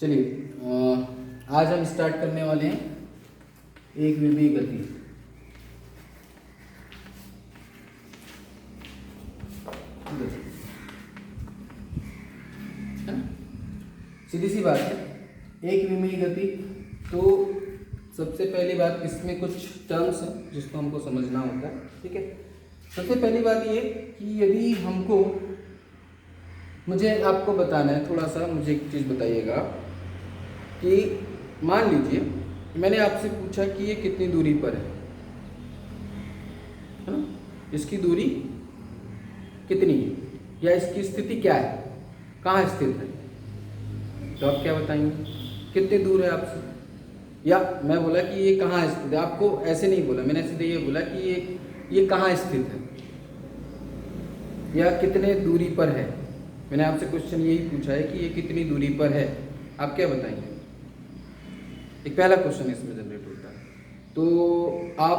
चलिए आज हम स्टार्ट करने वाले हैं एक विमीय गति। है ना, सीधी सी बात है। एक विमीय गति, तो सबसे पहली बात इसमें कुछ टर्म्स हैं जिसको हमको समझना होता है। ठीक है, सबसे पहली बात ये कि यदि हमको, मुझे आपको बताना है, थोड़ा सा मुझे एक चीज़ बताइएगा कि मान लीजिए मैंने आपसे पूछा कि ये कितनी दूरी पर है ना, इसकी दूरी कितनी है या इसकी स्थिति क्या है, कहाँ स्थित है, तो आप क्या बताएंगे? कितनी दूर है आपसे? या मैं बोला कि ये कहाँ स्थित है, आपको ऐसे नहीं बोला, मैंने सीधे ये बोला कि ये कहाँ स्थित है या कितने दूरी पर है। मैंने आपसे क्वेश्चन यही पूछा है कि ये कितनी दूरी पर है, आप क्या बताएंगे? एक पहला क्वेश्चन इसमें जनरेट होता है। तो आप,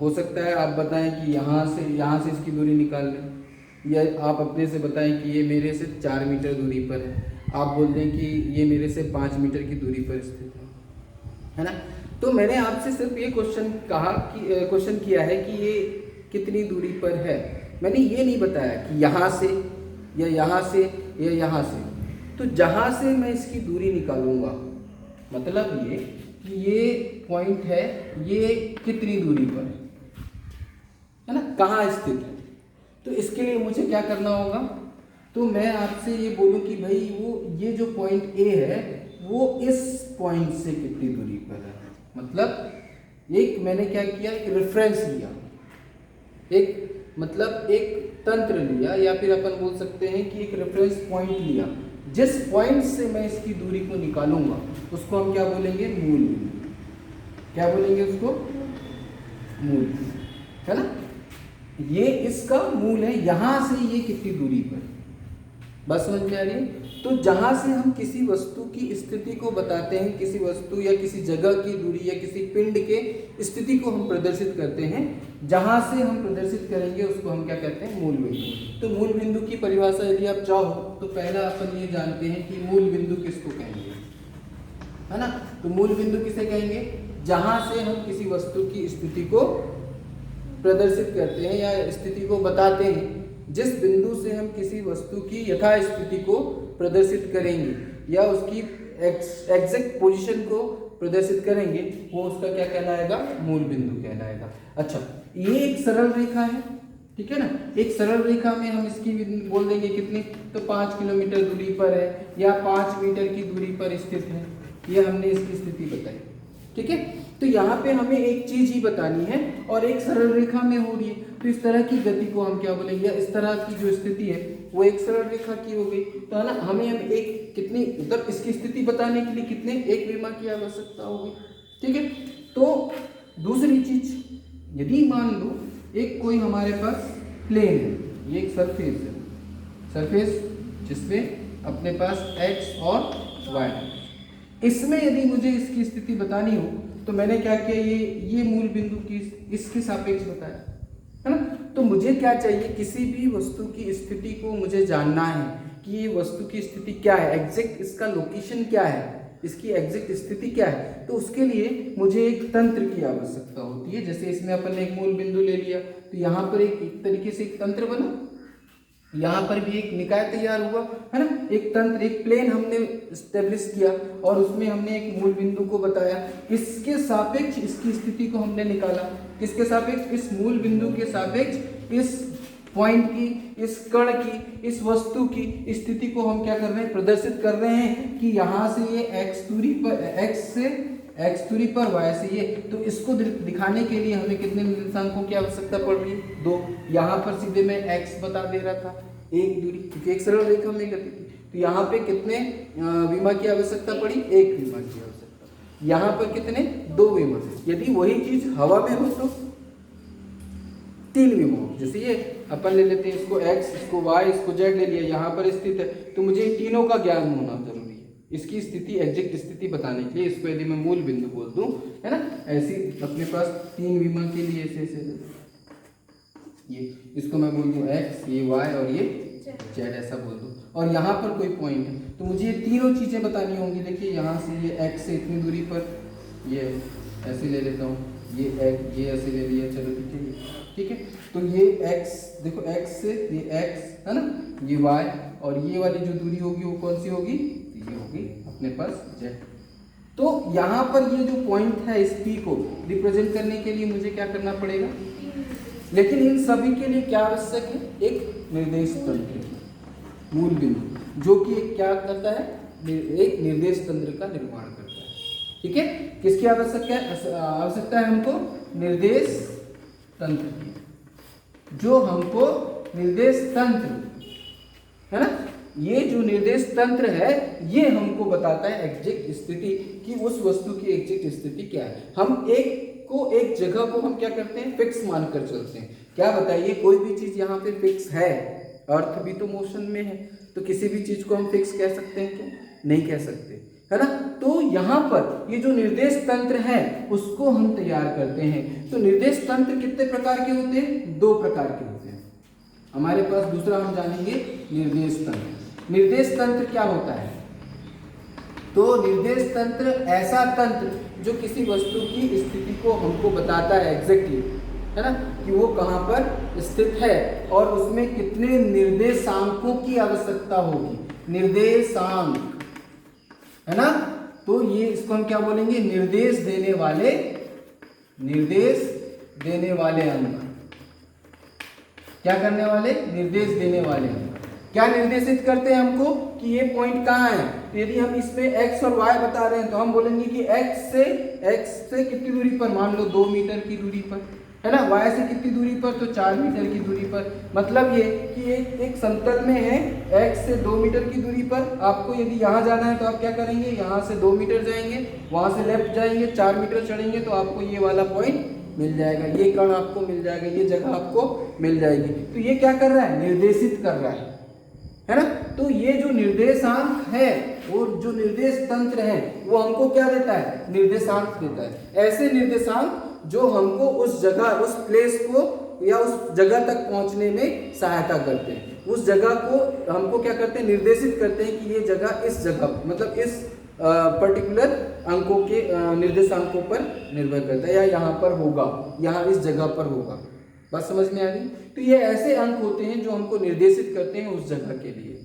हो सकता है आप बताएं कि यहाँ से इसकी दूरी निकाल लें, या आप अपने से बताएं कि ये मेरे से 4 मीटर दूरी पर है, आप बोल दें कि ये मेरे से 5 मीटर की दूरी पर स्थित है ना। तो मैंने आपसे सिर्फ ये क्वेश्चन किया है कि ये कितनी दूरी पर है। मैंने ये नहीं बताया कि यहाँ से या यहाँ से या यहाँ से। तो जहाँ से मैं इसकी दूरी निकालूंगा, मतलब ये कि ये पॉइंट है, ये कितनी दूरी पर है ना, कहाँ स्थित है। तो इसके लिए मुझे क्या करना होगा? तो मैं आपसे ये बोलूँ कि भाई ये जो पॉइंट ए है वो इस पॉइंट से कितनी दूरी पर है। मतलब एक मैंने क्या किया, एक रेफरेंस लिया, एक तंत्र लिया, या फिर अपन बोल सकते हैं कि एक रेफरेंस पॉइंट लिया। जिस पॉइंट से मैं इसकी दूरी को निकालूंगा उसको हम क्या बोलेंगे? मूल बिंदु। क्या बोलेंगे उसको? मूल, है ना। ये इसका मूल है, यहां से ये कितनी दूरी पर, बस समझ में आ रही है। तो जहां से हम किसी वस्तु की स्थिति को बताते हैं, किसी वस्तु या किसी जगह की दूरी या किसी पिंड के स्थिति को हम प्रदर्शित करते हैं, जहां से हम प्रदर्शित करेंगे उसको हम क्या कहते हैं? मूल बिंदु। तो मूल बिंदु की परिभाषा यदि आप चाहो तो पहला अपन ये जानते हैं कि मूल बिंदु किसको कहेंगे, है ना। तो मूल बिंदु किसे कहेंगे? जहां से हम किसी वस्तु की स्थिति को प्रदर्शित करते हैं या स्थिति को बताते हैं, जिस बिंदु से हम किसी वस्तु की यथा स्थिति को प्रदर्शित करेंगे या उसकी एग्जैक्ट पोजीशन को प्रदर्शित करेंगे, वो उसका क्या कहलाएगा? मूल बिंदु कहलाएगा। अच्छा, ये एक सरल रेखा है, ठीक है ना। एक सरल रेखा में हम इसकी बोल देंगे कितनी, तो 5 किलोमीटर दूरी पर है या 5 मीटर की दूरी पर स्थित है। ये हमने इसकी स्थिति बताई, ठीक है। तो यहाँ पे हमें एक चीज ही बतानी है और एक सरल रेखा में हो रही है, तो इस तरह की गति को हम क्या बोलेंगे, या इस तरह की जो स्थिति है वो एक सरल रेखा की हो गई। तो है ना, हमें एक कितनी, मतलब इसकी स्थिति बताने के लिए कितने, एक विमा की आवश्यकता होगी, ठीक है। तो दूसरी चीज, यदि मान लो एक कोई हमारे पास प्लेन है, ये एक सरफेस है, सरफेस जिसमें अपने पास एक्स और वाई, इसमें यदि मुझे इसकी स्थिति बतानी हो तो मैंने क्या किया, ये मूल बिंदु की इसके सापेक्ष बताया, है ना। तो मुझे क्या चाहिए, किसी भी वस्तु की स्थिति को मुझे जानना है कि ये वस्तु की स्थिति क्या है, एग्जैक्ट इसका लोकेशन क्या है, इसकी एग्जैक्ट स्थिति क्या है। तो उसके लिए मुझे एक तंत्र की आवश्यकता होती है। जैसे इसमें अपन ने एक मूल बिंदु ले लिया, तो यहाँ पर एक तरीके से एक तंत्र बना, यहाँ पर भी एक निकाय तैयार हुआ, है ना। एक तंत्र, एक प्लेन हमने स्टेब्लिश किया और उसमें हमने एक मूल बिंदु को बताया, इसके सापेक्ष इसकी स्थिति को हमने निकाला। किसके सापेक्ष? इस मूल बिंदु के सापेक्ष इस पॉइंट की, इस कण की, इस वस्तु की स्थिति को हम क्या कर रहे हैं? प्रदर्शित कर रहे हैं कि यहाँ से ये x दूरी पर, x से x दूरी पर, y से ये। तो इसको दिखाने के लिए हमें कितने निर्देशांकों की आवश्यकता पड़ रही है? 2। यहाँ पर सीधे मैं x बता दे रहा था, 1 दूरी, क्योंकि एक सरल रेखा में गति थी। तो यहाँ पे कितने विमा की आवश्यकता पड़ी? 1 विमा की आवश्यकता। यहाँ पर कितने? 2 विमा। यदि वही चीज हवा में हो तो 3 विमा हो। जैसे ये अपन ले लेते हैं, इसको x, इसको y, इसको z ले लिया, यहाँ पर स्थित है, तो मुझे इन तीनों का ज्ञान होना जरूरी है इसकी स्थिति, एग्जैक्ट स्थिति बताने के लिए। इसको यदि मैं मूल बिंदु बोल दूं, है ना, ऐसी अपने पास 3 विमा के लिए ऐसे ये, इसको मैं बोल दूं x, ये y और ये z, ऐसा बोल दूं। और यहाँ पर कोई पॉइंट है, तो मुझे ये तीनों चीज़ें बतानी होंगी। देखिए यहाँ से ये x से इतनी दूरी पर, ये ऐसे ले लेता हूँ, ये ऐसे ले लिया, चलो ठीक है। तो ये x, देखो x से ये x है ना, ये y, और ये वाली जो दूरी होगी वो कौन सी होगी, ये होगी अपने पास z। तो यहाँ पर ये जो पॉइंट है इस p को रिप्रेजेंट करने के लिए मुझे क्या करना पड़ेगा, लेकिन इन सभी के लिए क्या आवश्यक है, एक निर्देश तंत्र, मूल बिंदु, जो कि एक क्या करता है, एक निर्देश तंत्र का निर्माण करता है। ठीक है, किसकी आवश्यकता है हमको, निर्देश तंत्र की, जो हमको निर्देश तंत्र है ना, ये जो निर्देश तंत्र है ये हमको बताता है एग्जैक्ट स्थिति कि उस वस्तु की एग्जैक्ट स्थिति क्या है। हम एक जगह को हम क्या करते हैं, फिक्स मानकर चलते हैं। क्या बताइए, कोई भी चीज यहाँ पे फिक्स है, अर्थ भी तो मोशन में है, तो किसी भी चीज को हम फिक्स कह सकते हैं क्या, नहीं कह सकते, है ना। तो यहाँ पर ये जो निर्देश तंत्र है उसको हम तैयार करते हैं। तो निर्देश तंत्र कितने प्रकार के होते हैं, 2 प्रकार के होते हैं हमारे पास। दूसरा हम जानेंगे निर्देश तंत्र। निर्देश तंत्र क्या होता है, तो निर्देश तंत्र ऐसा तंत्र जो किसी वस्तु की स्थिति को हमको बताता है एग्जैक्टली, है ना, कि वो कहाँ पर स्थित है और उसमें कितने निर्देशांकों की आवश्यकता होगी, निर्देशांक, है ना। तो ये इसको हम क्या बोलेंगे, निर्देश देने वाले अंक। क्या करने वाले, निर्देश देने वाले अंक। क्या निर्देशित करते हैं हमको कि ये पॉइंट कहाँ है। तो यदि हम इसमें x और y बता रहे हैं तो हम बोलेंगे कि x से कितनी दूरी पर, मान लो 2 मीटर की दूरी पर, है ना, y से कितनी दूरी पर, तो 4 मीटर की दूरी पर। मतलब ये कि एक समतल में है x से 2 मीटर की दूरी पर। आपको यदि यहाँ जाना है तो आप क्या करेंगे, यहाँ से 2 मीटर जाएंगे, वहाँ से लेफ्ट जाएंगे, 4 मीटर चढ़ेंगे तो आपको ये वाला पॉइंट मिल जाएगा, ये कण आपको मिल जाएगा, ये जगह आपको मिल जाएगी। तो ये क्या कर रहा है, निर्देशित कर रहा है ना। तो ये जो निर्देशांक है और जो निर्देश तंत्र है वो हमको क्या देता है, निर्देशांक देता है। ऐसे निर्देशांक जो हमको उस जगह, उस प्लेस को या उस जगह तक पहुंचने में सहायता करते हैं। उस जगह को हमको क्या करते हैं, निर्देशित करते हैं कि ये जगह इस जगह, मतलब इस पर्टिकुलर अंकों के निर्देशांकों पर निर्भर करता है, या यहाँ पर होगा, यहाँ इस जगह पर होगा। बात समझ में आ गई। तो ये ऐसे अंक होते हैं जो हमको निर्देशित करते हैं उस जगह के लिए,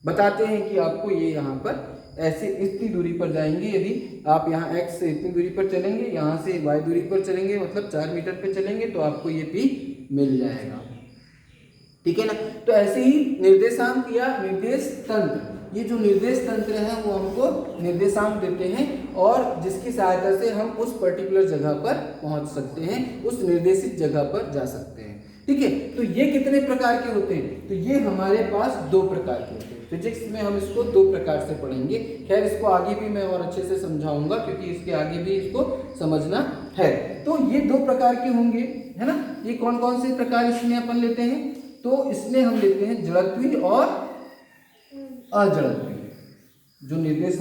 बताते हैं कि आपको ये यहाँ पर ऐसे इतनी दूरी पर जाएंगे। यदि आप यहाँ x से इतनी दूरी पर चलेंगे, यहाँ से y दूरी पर चलेंगे, मतलब 4 मीटर पे चलेंगे, तो आपको ये p मिल जाएगा। ठीक है ना। तो ऐसे ही निर्देशांक या निर्देश तंत्र, ये जो निर्देश तंत्र है वो हमको निर्देशांक देते हैं और जिसकी सहायता से हम उस पर्टिकुलर जगह पर पहुंच सकते हैं, उस निर्देशित जगह पर जा सकते हैं। ठीक है। तो ये कितने प्रकार के होते हैं, तो ये हमारे पास 2 प्रकार के होते हैं। फिजिक्स में हम इसको 2 प्रकार से पढ़ेंगे। खैर इसको आगे भी मैं और अच्छे से समझाऊंगा क्योंकि इसके आगे भी इसको समझना है। तो ये 2 प्रकार के होंगे, है ना। ये कौन कौन से प्रकार इसमें अपन लेते हैं, तो इसमें हम लेते हैं जड़त्वीय और अजड़त्वीय। जो निर्देश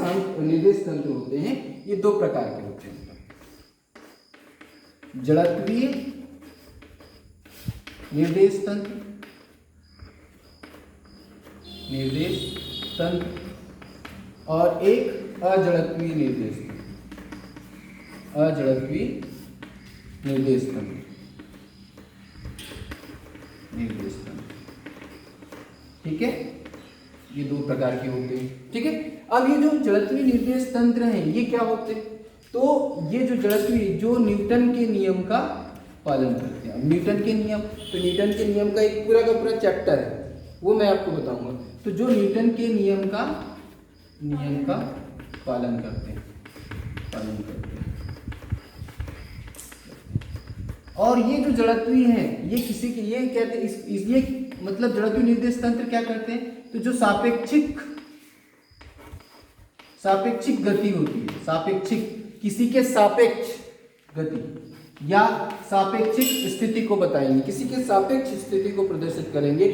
तंत्र होते हैं ये 2 प्रकार के होते हैं, जड़त्वीय निर्देश तंत्र और एक अजड़त्वीय निर्देश तंत्र। ठीक है, ये 2 प्रकार के होते हैं। ठीक है। अब ये जो जड़त्वीय निर्देश तंत्र हैं ये क्या होते हैं, तो ये जो जड़त्वीय, जो न्यूटन के नियम का पालन करते हैं। न्यूटन के नियम, तो न्यूटन के नियम का एक पूरा का पूरा चैप्टर है, वो मैं आपको बताऊंगा। तो जो न्यूटन के नियम का पालन करते हैं और ये जो जड़त्वीय है ये किसी के, ये कहते हैं ये मतलब जड़त्वीय निर्देश तंत्र क्या करते हैं, तो जो सापेक्षिक गति होती है, सापेक्षिक, किसी के सापेक्ष गति या सापेक्षिक स्थिति को बताएंगे, किसी के सापेक्ष स्थिति को प्रदर्शित करेंगे।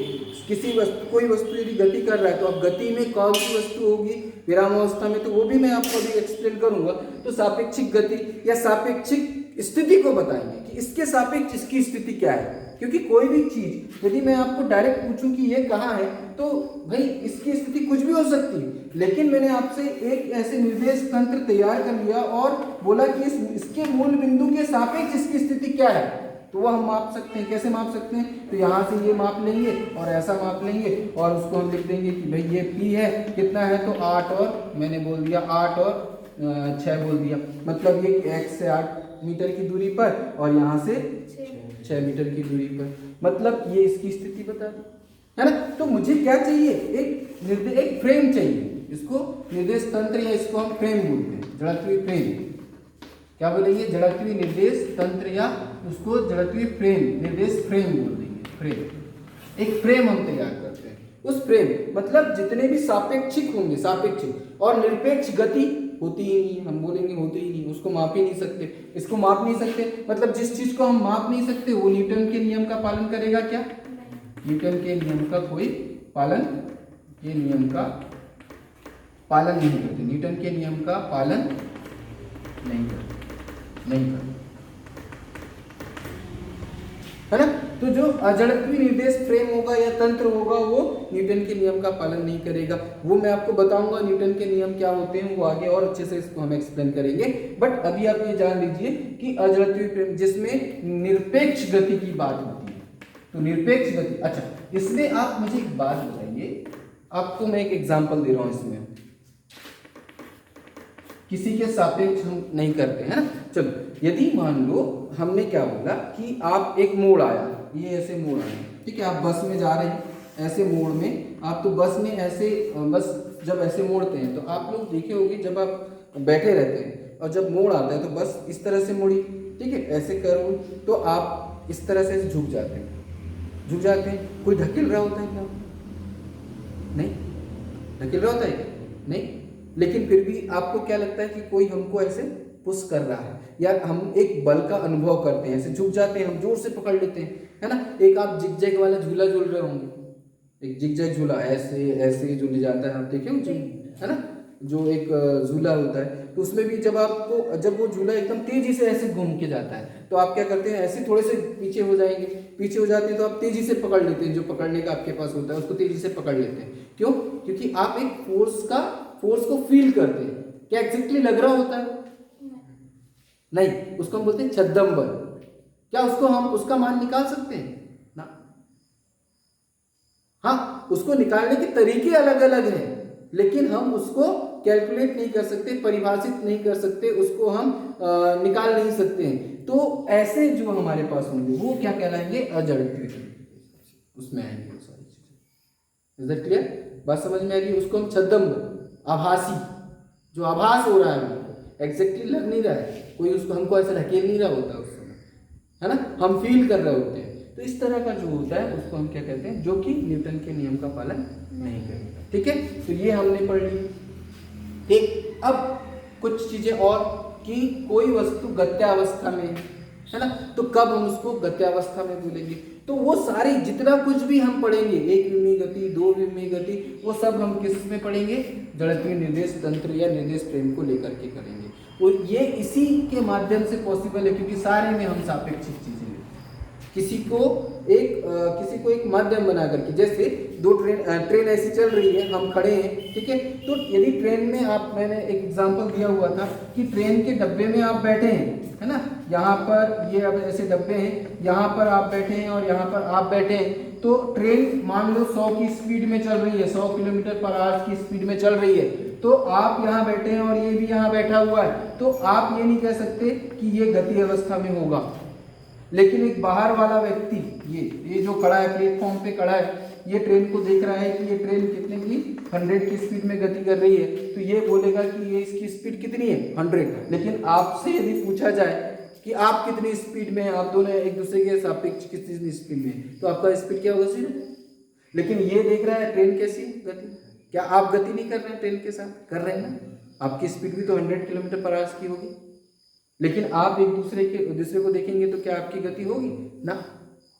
किसी वस्तु, कोई वस्तु यदि गति कर रहा है तो अब गति में कौन सी वस्तु होगी विरामावस्था में, तो वो भी मैं आपको अभी एक्सप्लेन करूंगा। तो सापेक्षिक गति या सापेक्षिक स्थिति को बताएंगे कि इसके सापेक्ष इसकी स्थिति क्या है। क्योंकि कोई भी चीज यदि मैं आपको डायरेक्ट पूछूं कि ये कहाँ है तो भाई इसकी स्थिति कुछ भी हो सकती है, लेकिन मैंने आपसे एक ऐसे निर्देश तंत्र तैयार कर लिया और बोला कि इसके मूल बिंदु के सापेक्ष इसकी स्थिति क्या है, तो वह हम माप सकते हैं। कैसे माप सकते हैं? तो यहाँ से ये माप लेंगे और ऐसा माप लेंगे और उसको हम लिख देंगे कि भाई ये P है, कितना है तो 8 और मैंने बोल दिया 8 और 6 बोल दिया, मतलब ये x से 8 मीटर की दूरी पर और यहाँ से 6 मीटर की दूरी पर, मतलब ये इसकी स्थिति बता दी, है ना। तो मुझे क्या चाहिए? एक फ्रेम चाहिए, इसको निर्देश तंत्र या इसको हम फ्रेम बोलते हैं, जड़त्वीय फ्रेम। क्या बोलेंगे? जड़त्वीय निर्देश तंत्र या उसको जड़त्वीय फ्रेम, निर्देश फ्रेम बोल देंगे। फ्रेम, एक फ्रेम हम तैयार करते हैं। उस फ्रेम मतलब जितने भी सापेक्षिक होंगे, सापेक्षिक और निरपेक्ष गति होती ही नहीं, हम बोलेंगे होती ही नहीं, उसको माप ही नहीं सकते, इसको माप नहीं सकते, मतलब जिस चीज को हम माप नहीं सकते वो न्यूटन के नियम का पालन करेगा क्या? न्यूटन के नियम का कोई पालन, ये नियम का पालन नहीं करते, न्यूटन के नियम का पालन नहीं करते, नहीं करते, है ना। तो जो अजड़त्वीय निर्देश फ्रेम होगा या तंत्र होगा वो न्यूटन के नियम का पालन नहीं करेगा। वो मैं आपको बताऊंगा न्यूटन के नियम क्या होते हैं, वो आगे और अच्छे से इसको हम एक्सप्लेन करेंगे। बट अभी आप ये जान लीजिए कि अजड़त्वीय फ्रेम जिसमें निरपेक्ष गति की बात होती है, तो निरपेक्ष गति। अच्छा, इसमें आप मुझे एक बात बताइए, आपको मैं एक एग्जाम्पल दे रहा हूं, इसमें किसी के सापेक्ष हम नहीं करते हैं ना। चलो, यदि मान लो हमने क्या बोला कि आप एक मोड़ आया, ये ऐसे मोड़ आया, ठीक है, आप बस में जा रहे हैं, ऐसे मोड़ में आप, तो बस में ऐसे, बस जब ऐसे मोड़ते हैं तो आप लोग देखे होंगे जब आप बैठे रहते हैं और जब मोड़ आता है तो बस इस तरह से मुड़ी, ठीक है, ऐसे करो तो आप इस तरह से झुक जाते हैं, झुक जाते हैं। कोई ढकेल रहा होता है क्या? नहीं, ढकेल रहा होता है क्या? नहीं, लेकिन फिर भी आपको क्या लगता है कि कोई हमको ऐसे पुश कर रहा है, या हम एक बल का अनुभव करते हैं, ऐसे झुक जाते हैं, हम जोर से पकड़ लेते हैं, है ना। एक आप जिगजैग वाला झूला झूल रहे होंगे, एक जिगजैग झूला ऐसे ऐसे झूल जाता है, आप देखे हो, है ना, जो एक झूला होता है, तो उसमें भी जब आपको, जब वो झूला एकदम तेजी से ऐसे घूम के जाता है तो आप क्या करते हैं, ऐसे थोड़े से पीछे हो जाएंगे, पीछे हो जाते हैं तो आप तेजी से पकड़ लेते हैं, जो पकड़ने का आपके पास होता है उसको तेजी से पकड़ लेते हैं। क्यों? क्योंकि आप एक फोर्स को फील करते हैं। क्या एग्जैक्टली लग रहा होता है? नहीं, उसको हम बोलते हैं छद्म बल। क्या उसको हम उसका मान निकाल सकते हैं ना? हाँ, उसको निकालने के तरीके अलग अलग हैं, लेकिन हम उसको कैलकुलेट नहीं कर सकते, परिभाषित नहीं कर सकते, उसको हम निकाल नहीं सकते हैं। तो ऐसे जो हमारे पास होंगे वो क्या कहलाएंगे? अजड़त्वीय, उसमें आएंगे वो सारी चीजें। Is that clear? बात समझ में आ रही है? उसको हम छद्म, आभासी, जो आभास हो रहा है हमको, एग्जैक्टली लग नहीं रहा है, कोई उसको हमको ऐसा ढकेल नहीं रहा होता उस समय, है ना, हम फील कर रहे होते हैं। तो इस तरह का जो होता है उसको हम क्या कहते हैं? जो कि न्यूटन के नियम का पालन नहीं करेगा। ठीक है, तो ये हमने पढ़ ली। ठीक, अब कुछ चीजें और कि कोई वस्तु गत्यावस्था में है ना, तो कब हम उसको गत्यावस्था में बोलेंगे? तो वो सारी जितना कुछ भी हम पढ़ेंगे, एक विमीय गति, दो विमीय गति, वो सब हम किस में पढ़ेंगे? जड़त्वीय निर्देश तंत्र या निर्देश फ्रेम को लेकर के करेंगे। और ये इसी के माध्यम से पॉसिबल है, क्योंकि सारे में हम सापेक्षिक चीजें किसी को एक माध्यम बना करके, जैसे दो ट्रेन ऐसी चल रही है, हम खड़े हैं, ठीक है, तो यदि ट्रेन में आप, मैंने एक एग्जांपल दिया हुआ था कि ट्रेन के डब्बे में आप बैठे हैं, है ना, यहाँ पर ये अब ऐसे डब्बे हैं, यहाँ पर आप बैठे हैं और यहाँ पर आप बैठे हैं, तो ट्रेन मान लो 100 की स्पीड में चल रही है, 100 किलोमीटर पर आवर की स्पीड में चल रही है, तो आप यहाँ बैठे हैं और ये भी यहाँ बैठा हुआ है, तो आप ये नहीं कह सकते कि ये गति अवस्था में होगा। लेकिन एक बाहर वाला व्यक्ति, ये जो खड़ा है प्लेटफॉर्म पे खड़ा है, ये ट्रेन को देख रहा है कि ये ट्रेन कितने की 100 की स्पीड में गति कर रही है, तो ये बोलेगा कि ये इसकी स्पीड कितनी है 100। लेकिन आपसे यदि पूछा जाए कि आप कितनी स्पीड में हैं, आप दोनों एक दूसरे के सापेक्ष कितनी स्पीड में, तो आपका स्पीड क्या होगा? 0। लेकिन ये देख रहा है ट्रेन कैसी गति, क्या आप गति नहीं कर रहे हैं ट्रेन के साथ? कर रहे हैं ना, आपकी स्पीड भी तो 100 किलोमीटर पर आवर की होगी, लेकिन आप एक दूसरे को देखेंगे तो क्या आपकी गति होगी ना?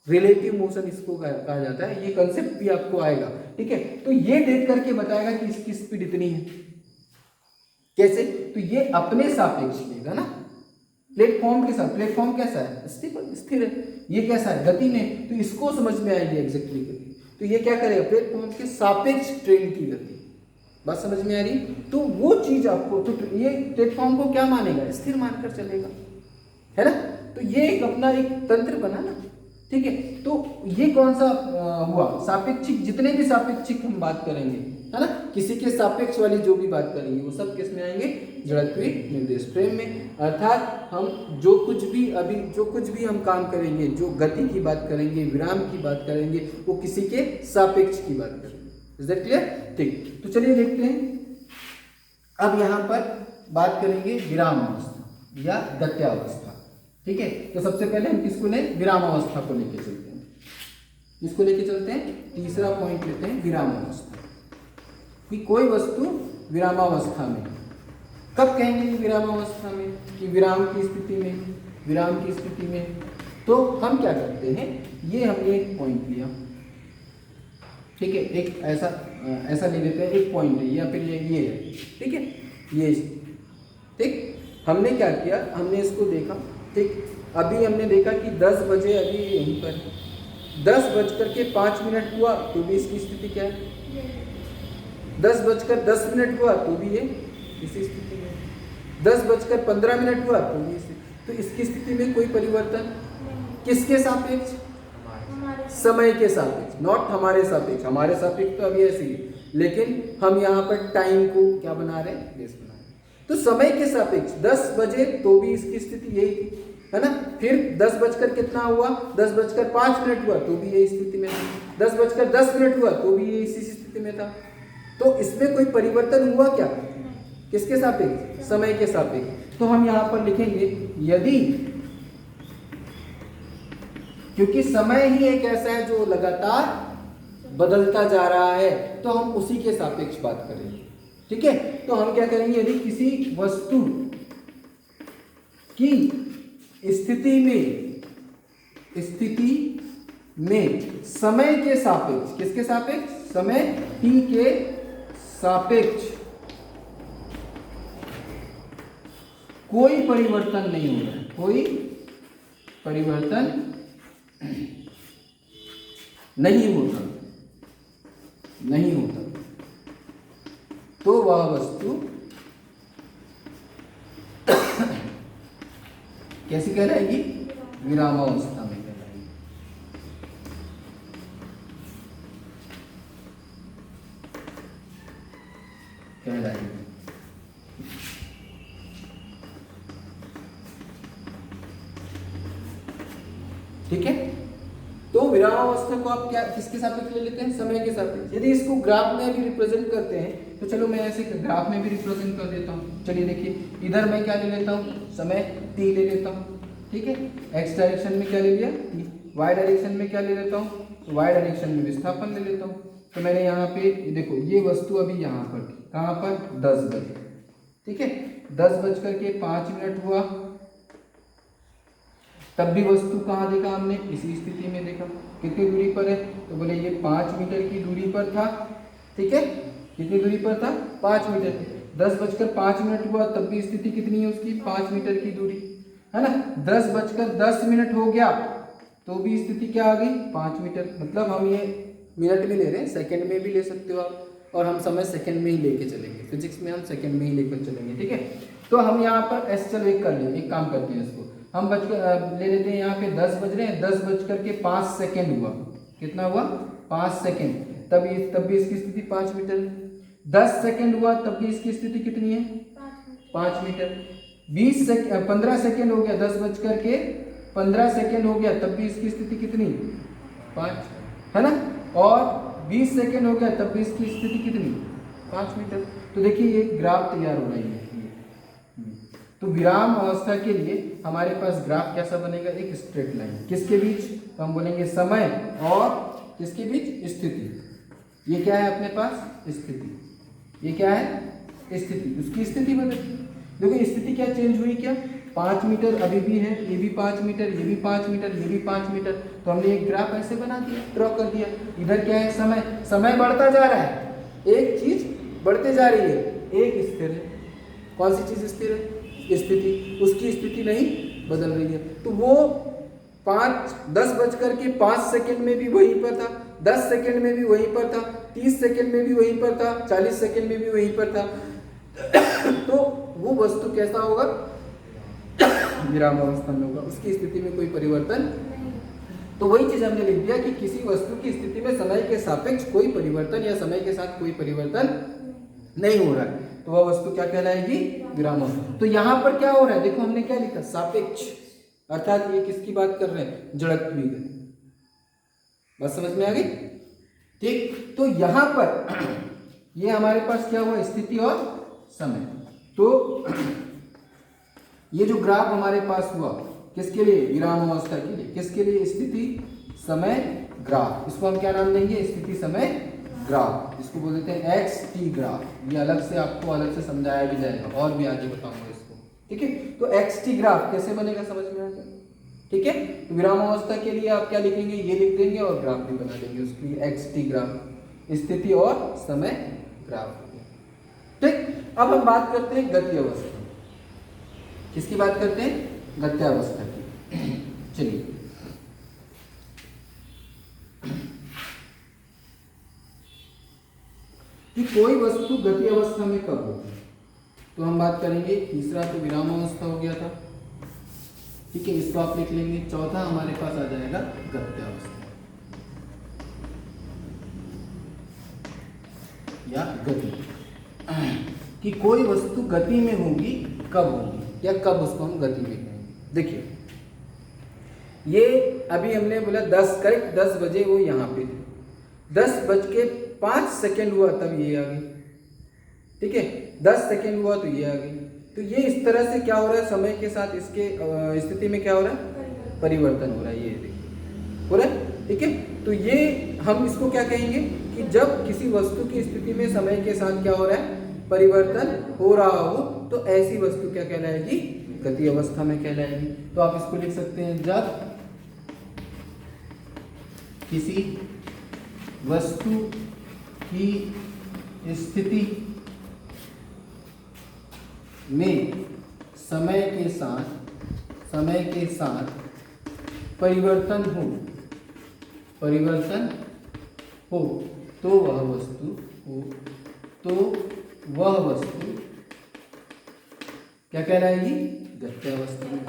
रिलेटिव मोशन इसको कहा जाता है, ये कंसेप्ट भी आपको आएगा। ठीक है, तो ये देख करके बताएगा कि इसकी स्पीड इतनी है। कैसे? तो ये अपने सापेक्ष लेगा ना, प्लेटफॉर्म के साथ, प्लेटफॉर्म कैसा है, स्टेबल, स्थिर है। ये कैसा है, गति में, तो इसको समझ में आएगी एग्जैक्टली गति। तो ये क्या करेगा, प्लेटफॉर्म के सापेक्ष ट्रेन की गति। बात समझ में आ रही? तो वो चीज आपको, तो ये प्लेटफॉर्म को क्या मानेगा, स्थिर मानकर चलेगा, है ना। तो ये एक अपना एक तंत्र बना ना, ठीक है। तो ये कौन सा हुआ, सापेक्षिक। जितने भी सापेक्षिक हम बात करेंगे, है ना, किसी के सापेक्ष वाली जो भी बात करेंगे वो सब किस में आएंगे, जड़त्वीय निर्देश फ्रेम में। अर्थात हम जो कुछ भी हम काम करेंगे, जो गति की बात करेंगे, विराम की बात करेंगे, वो किसी के सापेक्ष की बात करेंगे। Is that clear? ठीक, तो चलिए देखते हैं। अब यहाँ पर बात करेंगे विराम अवस्था या गत्यावस्था, ठीक है। तो सबसे पहले हम किसको लें, विराम अवस्था को लेके चलते हैं। किसको लेके चलते हैं, तीसरा पॉइंट लेते हैं विराम अवस्था, कि कोई वस्तु विरामावस्था में। कब कहेंगे विरामावस्था में, कि विराम की स्थिति में, विराम की स्थिति में। तो हम क्या करते हैं, ये हमने एक पॉइंट लिया, ठीक है, एक ऐसा ले लेते हैं, एक पॉइंट है या फिर ये है, ठीक है, ये, ठीक। हमने क्या किया, हमने इसको देखा, ठीक। अभी हमने देखा कि 10 बजे अभी यहीं पर 10:05 हुआ तो भी इसकी स्थिति क्या है, 10:10 हुआ तो भी ये इसी स्थिति में, 10:15 हुआ तो भी इसी। तो इसकी स्थिति में कोई परिवर्तन किसके सापेक्ष, समय के सापेक्ष, नॉट हमारे सापेक्ष। हमारे सापेक्ष तो अभी ऐसे ही, लेकिन हम यहाँ पर टाइम को क्या बना रहे हैं, बेस बना रहे हैं। तो समय के सापेक्ष 10 बजे तो भी इसकी स्थिति यही थी, है ना। फिर 10 बजकर कितना हुआ, 10:05 हुआ तो भी यही स्थिति में था, 10:10 हुआ तो भी ये इसी स्थिति में था। तो इसमें कोई परिवर्तन हुआ क्या, किसके सापेक्ष, समय के सापेक्ष। तो हम यहाँ पर लिखेंगे यदि, क्योंकि समय ही एक ऐसा है जो लगातार बदलता जा रहा है, तो हम उसी के सापेक्ष बात करेंगे, ठीक है। तो हम क्या करेंगे, यदि किसी वस्तु की स्थिति में समय के सापेक्ष, किसके सापेक्ष, समय t के सापेक्ष कोई परिवर्तन नहीं हो रहा है, कोई परिवर्तन नहीं होता, तो वह वस्तु कैसी कहलाएगी, विरामावस्था में कहलाएगी। ठीक है। तो विरामावस्था को आप क्या, किसके सापेक्ष ले लेते हैं, समय के सापेक्ष। यदि इसको ग्राफ में भी रिप्रेजेंट करते हैं तो चलो मैं ऐसे ग्राफ में भी रिप्रेजेंट कर देता हूँ। चलिए देखिए, इधर मैं क्या ले लेता हूँ, समय t ले लेता हूँ, ठीक है। x डायरेक्शन में क्या ले लिया, t। y डायरेक्शन में क्या ले लेता हूँ, तो y डायरेक्शन में विस्थापन ले लेता हूँ। तो मैंने यहाँ पे देखो, ये वस्तु अभी यहाँ पर थी, कहाँ पर, 10 बजे, ठीक है। 10:05 हुआ, तब भी वस्तु कहाँ देखा हमने, इसी स्थिति में देखा। कितनी दूरी पर है, तो बोले ये 5 मीटर की दूरी पर था, ठीक है। कितनी दूरी पर था, 5 मीटर। 10:05 हुआ, तब भी स्थिति कितनी है उसकी, 5 मीटर की दूरी, है ना। 10:10 हो गया तो भी स्थिति क्या आ गई, 5 मीटर। मतलब हम ये मिनट में ले रहे हैं, सेकंड में भी ले सकते हो आप, और हम समय सेकंड में ही लेके चलेंगे, फिजिक्स में हम सेकंड में ही लेकर चलेंगे, ठीक है। तो हम यहाँ पर एस, चलो एक कर लें, एक काम करते हैं, इसको हम ले लेते हैं। यहाँ पे 10 बज रहे हैं, 10:05 हुआ, कितना हुआ, 5 सेकेंड। तब भी इसकी स्थिति 5 मीटर। 10 सेकेंड हुआ, तब भी इसकी स्थिति कितनी है, 5 मीटर। 15 सेकेंड हो गया, 10:15 सेकेंड हो गया, तब भी इसकी स्थिति कितनी, 5, है ना। और 20 सेकेंड हो गया, तब भी इसकी स्थिति कितनी, 5 मीटर। तो देखिए ये ग्राफ तैयार हो रही है। तो विराम अवस्था के लिए हमारे पास ग्राफ कैसा बनेगा, एक स्ट्रेट लाइन, किसके बीच, तो हम बोलेंगे समय और किसके बीच, स्थिति। ये क्या है अपने पास, स्थिति, ये क्या है, स्थिति। उसकी स्थिति बदलती, देखो स्थिति क्या चेंज हुई, क्या 5 मीटर अभी भी है, ये भी 5 मीटर, ये भी 5 मीटर, ये भी 5 मीटर। तो हमने एक ग्राफ ऐसे बना दिया, ड्रॉ कर दिया। इधर क्या है, समय, समय बढ़ता जा रहा है, एक चीज बढ़ते जा रही है, एक स्थिर है। कौन सी चीज स्थिर है, स्थिति, उसकी स्थिति नहीं बदल रही है। तो वो 10:05 में भी वहीं पर था, 10 सेकंड में भी वहीं पर था, 30 सेकंड में भी वहीं पर था, 40 सेकंड में भी वहीं पर था। तो वो वस्तु कैसा होगा? विराम अवस्था में होगा, उसकी स्थिति में कोई परिवर्तन। तो वही चीज हमने लिख दिया कि किसी वस्तु की स्थिति में समय के सापेक्ष कोई परिवर्तन या समय के साथ कोई परिवर्तन नहीं हो रहा है, तो वह वस्तु क्या कहलाएगी? विराम अवस्था। तो यहाँ पर क्या हो रहा है? देखो हमने क्या लिखा, सापेक्ष, अर्थात ये किसकी बात कर रहे हैं? जड़त्व की। बात समझ में आ गई? ठीक, तो यहाँ पर ये हमारे पास क्या हुआ? स्थिति और समय। तो ये जो ग्राफ हमारे पास हुआ किसके लिए? विराम अवस्था के लिए। किसके लिए? स्थिति समय ग्राफ। इसको हम क्या नाम देंगे? स्थिति समय ग्राफ। इसको बोल देते हैं एक्स टी ग्राफ। ये अलग से आपको अलग से समझाया भी जाएगा और भी आगे बताऊंगा इसको। ठीक है, तो एक्स टी ग्राफ कैसे बनेगा समझ में आ गया? ठीक है, तो विराम अवस्था के लिए आप क्या लिखेंगे? ये लिख देंगे और ग्राफ भी बना देंगे उसकी, एक्स टी ग्राफ, स्थिति और समय ग्राफ। ठीक, अब हम बात करते हैं गति अवस्था। किसकी बात करते हैं? गत्यावस्था की। चलिए, कि कोई वस्तु गति अवस्था में कब होगी, तो हम बात करेंगे। तीसरा तो विराम अवस्था हो गया था, ठीक है, इसको आप लिख लेंगे। चौथा हमारे पास आ जाएगा गत्यावस्था या गति, कि कोई वस्तु गति में होगी कब होगी या कब उसको हम गति में कहेंगे। देखिए, ये अभी हमने बोला 10 बजे वो यहाँ पे थे, 10:05 हुआ तब ये आ गई। ठीक है, 10 सेकेंड हुआ तो ये आ गई। तो ये इस तरह से क्या हो रहा है? समय के साथ इसके स्थिति में क्या हो रहा है? परिवर्तन हो रहा है। ये देखिए हो रहा है। ठीक है, तो ये हम इसको क्या कहेंगे कि जब किसी वस्तु की स्थिति में समय के साथ क्या हो रहा है? परिवर्तन हो रहा हो, तो ऐसी वस्तु क्या कहलाएगी? गति अवस्था में कहलाएगी। तो आप इसको लिख सकते हैं, जब किसी वस्तु की स्थिति में समय के साथ परिवर्तन हो तो वह वस्तु क्या कहलाएगी? गत्यावस्था में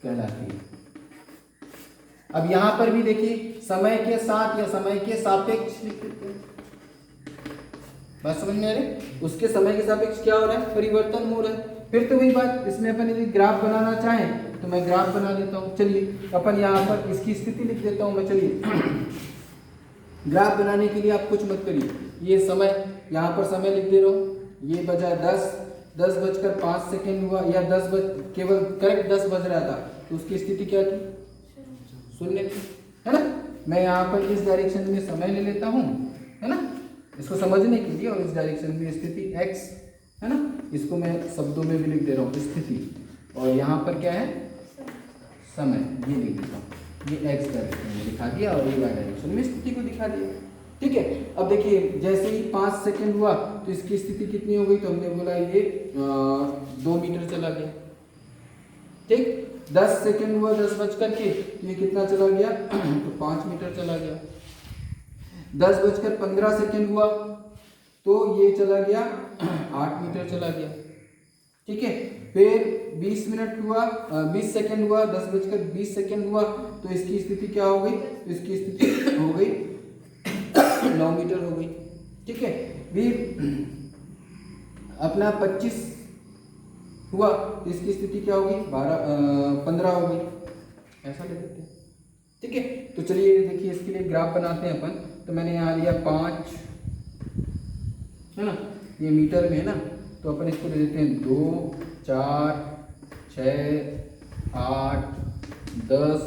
कहलाती है। अब यहां पर भी देखिए, समय के साथ या समय के सापेक्ष लिख देते हैं। बात समझ में आ रही? उसके समय के सापेक्ष क्या हो रहा है? परिवर्तन हो रहा है। फिर तो वही बात, इसमें अपन यदि ग्राफ बनाना चाहें तो मैं ग्राफ बना देता हूं। चलिए, अपन यहाँ पर इसकी स्थिति लिख देता हूं मैं। चलिए, ग्राफ बनाने के लिए आप कुछ मत करिए, ये समय, यहाँ पर समय लिख दे रहा हूँ। ये बजा 10:05 हुआ, या केवल करेक्ट 10 बज रहा था, तो उसकी स्थिति क्या थी? 0 थी, है ना। मैं यहाँ पर इस डायरेक्शन में समय ले लेता हूँ, है ना, इसको समझने के लिए, और इस डायरेक्शन में स्थिति x, है ना। इसको मैं शब्दों में भी लिख दे रहा हूँ, स्थिति, और यहाँ पर क्या है? समय। ये लिख देता हूँ, ये x डायरेक्शन में दिखा दिया और ये y डायरेक्शन में स्थिति को दिखा दिया। ठीक है, अब देखिए, जैसे ही 5 सेकंड हुआ तो इसकी स्थिति कितनी हो गई? तो हमने बोला ये 2 मीटर चला गया। ठीक, 10 सेकंड हुआ 10 बजकर के, तो ये कितना चला गया? तो 5 मीटर चला गया। 10:15 हुआ तो ये चला गया 8 मीटर चला गया। ठीक है, फिर 20 मिनट हुआ, 20 सेकंड हुआ, 10:20 हुआ, तो इसकी स्थिति क्या हो गई? तो इसकी स्थिति हो गई 9 मीटर हो गई। ठीक है, फिर अपना 25 हुआ तो इसकी स्थिति क्या होगी? 15 हो गई। ऐसा ले देते हैं। ठीक है, तो चलिए देखिए, इसके लिए ग्राफ बनाते हैं अपन। तो मैंने यहाँ लिया 5, है ना, ये मीटर में है ना, तो अपन इसको ले देते हैं 2, 4, 6, 8, 10,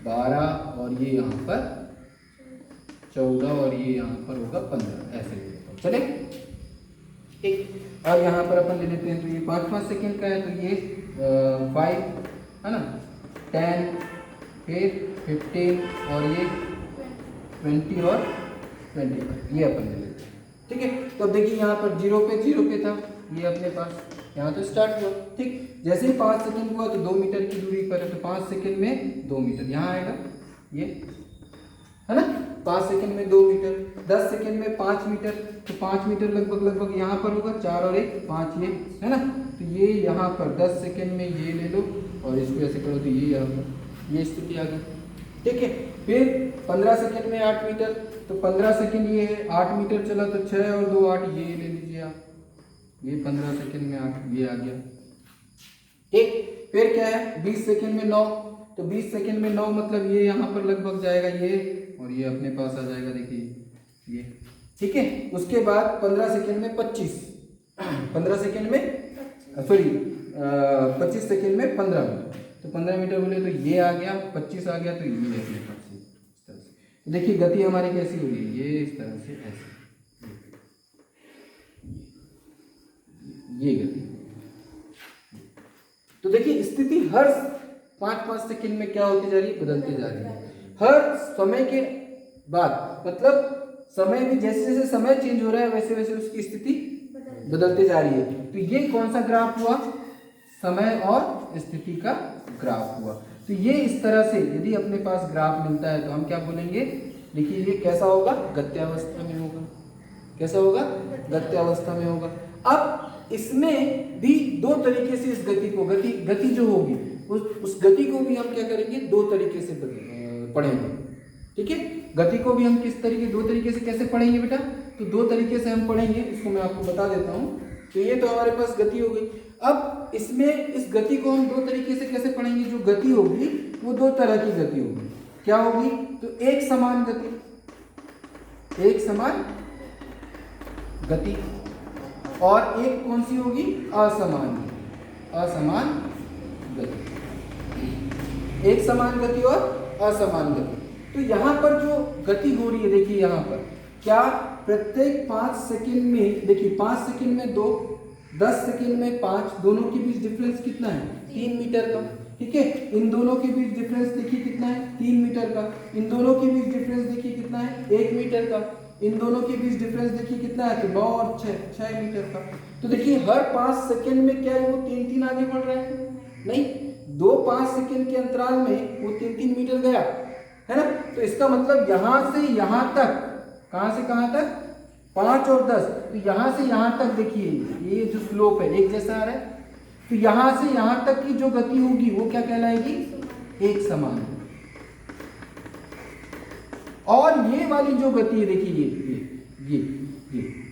12, और ये यहाँ पर 14, और ये यहाँ पर होगा 15। ऐसे ले लेता हूँ, चले। ठीक, और यहाँ पर अपन ले लेते हैं, तो ये 5 सेकंड का है, तो ये 5, है ना, 10, फिर 15, और ये 20 और 25, ये अपन ले लेते हैं। ठीक है, तो अब देखिए यहाँ पर 0 पे था ये अपने पास, यहाँ तो स्टार्ट हुआ। ठीक, जैसे ही 5 सेकंड हुआ तो 2 मीटर की दूरी पर है, तो 5 सेकंड में 2 मीटर यहाँ आएगा, ये है ना, 5 सेकंड में 2 मीटर, 10 सेकंड में 5 मीटर, तो 5 मीटर लगभग यहाँ पर होगा, 4 और 1 5, ये है ना, तो ये यहाँ पर 10 सेकंड में ये ले लो और इसको ऐसे करो तो ये यहाँ पर ये स्थिति आ गई। ठीक है, फिर 15 सेकंड में 8 मीटर, तो 15 सेकंड ये है, 8 मीटर चला तो 6 और 2 8, ये ले लीजिए आप, ये 15 सेकंड में 8 ये आ गया। ठीक, फिर क्या है 20 सेकंड में 9, तो 20 सेकंड में 9 मतलब ये यहाँ पर लगभग जाएगा ये, और ये अपने पास आ जाएगा, देखिए ये। ठीक है, उसके बाद 15 सेकंड में 25, 15 सेकंड में सॉरी 25 सेकंड में 15 मीटर, तो 15 मीटर बोले तो ये आ गया, 25 आ गया, तो ये अपने पास इस तरह से। तो देखिए गति हमारी कैसी हो रही है, ये इस तरह से ऐसे, ये गति। तो देखिए स्थिति हर 5-5 सेकंड में क्या होती जा रही है, बदलती जा रही है। हर समय के बाद, मतलब समय में जैसे जैसे समय चेंज हो रहा है वैसे वैसे उसकी स्थिति बदलती जा रही है। तो ये कौन सा ग्राफ हुआ, समय और स्थिति का ग्राफ हुआ। तो ये इस तरह से यदि अपने पास ग्राफ मिलता है तो हम क्या बोलेंगे, देखिए ये कैसा होगा, गत्यावस्था में होगा। कैसा होगा, गत्यावस्था में होगा। अब इसमें भी दो तरीके से इस गति को, गति जो होगी उस गति को भी हम क्या करेंगे, दो तरीके से पढ़ेंगे। ठीक है, गति को भी हम किस तरीके, दो तरीके से कैसे पढ़ेंगे बेटा, तो दो तरीके से हम पढ़ेंगे, इसको मैं आपको बता देता हूँ। तो ये तो हमारे पास गति हो गई। अब इसमें इस गति को हम दो तरीके से कैसे पढ़ेंगे, जो गति होगी वो दो तरह की गति होगी। क्या होगी, तो एक समान गति, एक समान गति, और एक कौन सी होगी, असमान गति। एक समान गति और असमान गति। तो यहाँ पर जो गति हो रही है, देखिए यहाँ पर क्या प्रत्येक 5 सेकंड में, देखिए 5 सेकंड में 2, 10 सेकंड में 5, दोनों के बीच डिफरेंस कितना है, 3 मीटर का। ठीक है, इन दोनों के बीच डिफरेंस देखिए कितना है, 3 मीटर का। इन दोनों के बीच डिफरेंस देखिए कितना है, 1 मीटर का। इन दोनों के बीच डिफरेंस देखिए कितना है, तो 9 और 6 मीटर का। तो देखिए हर 5 सेकंड में क्या है, वो 3-3 आगे बढ़ रहा है, नहीं 2-5 सेकंड के अंतराल में वो 3-3 मीटर गया, है ना। तो इसका मतलब यहां से यहां तक, कहां से कहां तक, 5 और 10, तो यहां से यहां तक देखिए ये जो स्लोप है एक जैसा आ रहा है। तो यहां से यहां तक की जो गति होगी वो क्या कहलाएगी, एक समान। और ये वाली जो गति है देखिए ये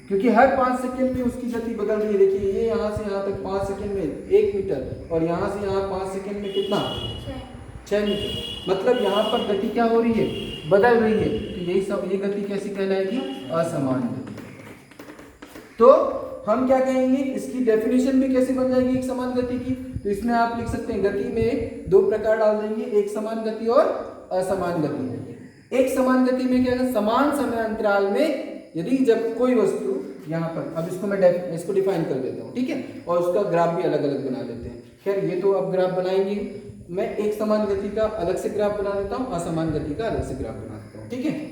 क्योंकि हर 5 सेकंड में उसकी गति बदल रही है। देखिए ये यहाँ से यहाँ तक 5 सेकंड में 1 मीटर, और यहाँ से यहाँ 5 सेकंड में कितना, 6 मीटर। मतलब यहाँ पर गति क्या हो रही है, बदल रही है। तो यही सब, ये गति कैसी कहलाएगी, असमान गति। तो हम क्या कहेंगे, इसकी डेफिनेशन भी कैसे बन जाएगी एक समान गति की। तो इसमें आप लिख सकते हैं, गति में दो प्रकार डाल देंगे, एक समान गति और असमान गति। एक समान गति में क्या है, समान समय अंतराल में यदि जब कोई वस्तु यहाँ पर, अब इसको मैं इसको डिफाइन कर देता हूँ, ठीक है, और उसका ग्राफ भी अलग अलग बना देते हैं। खैर ये तो अब ग्राफ बनाएंगे, मैं एक समान गति का अलग से ग्राफ बना देता हूँ, असमान गति का अलग से ग्राफ बना देता हूँ। ठीक है,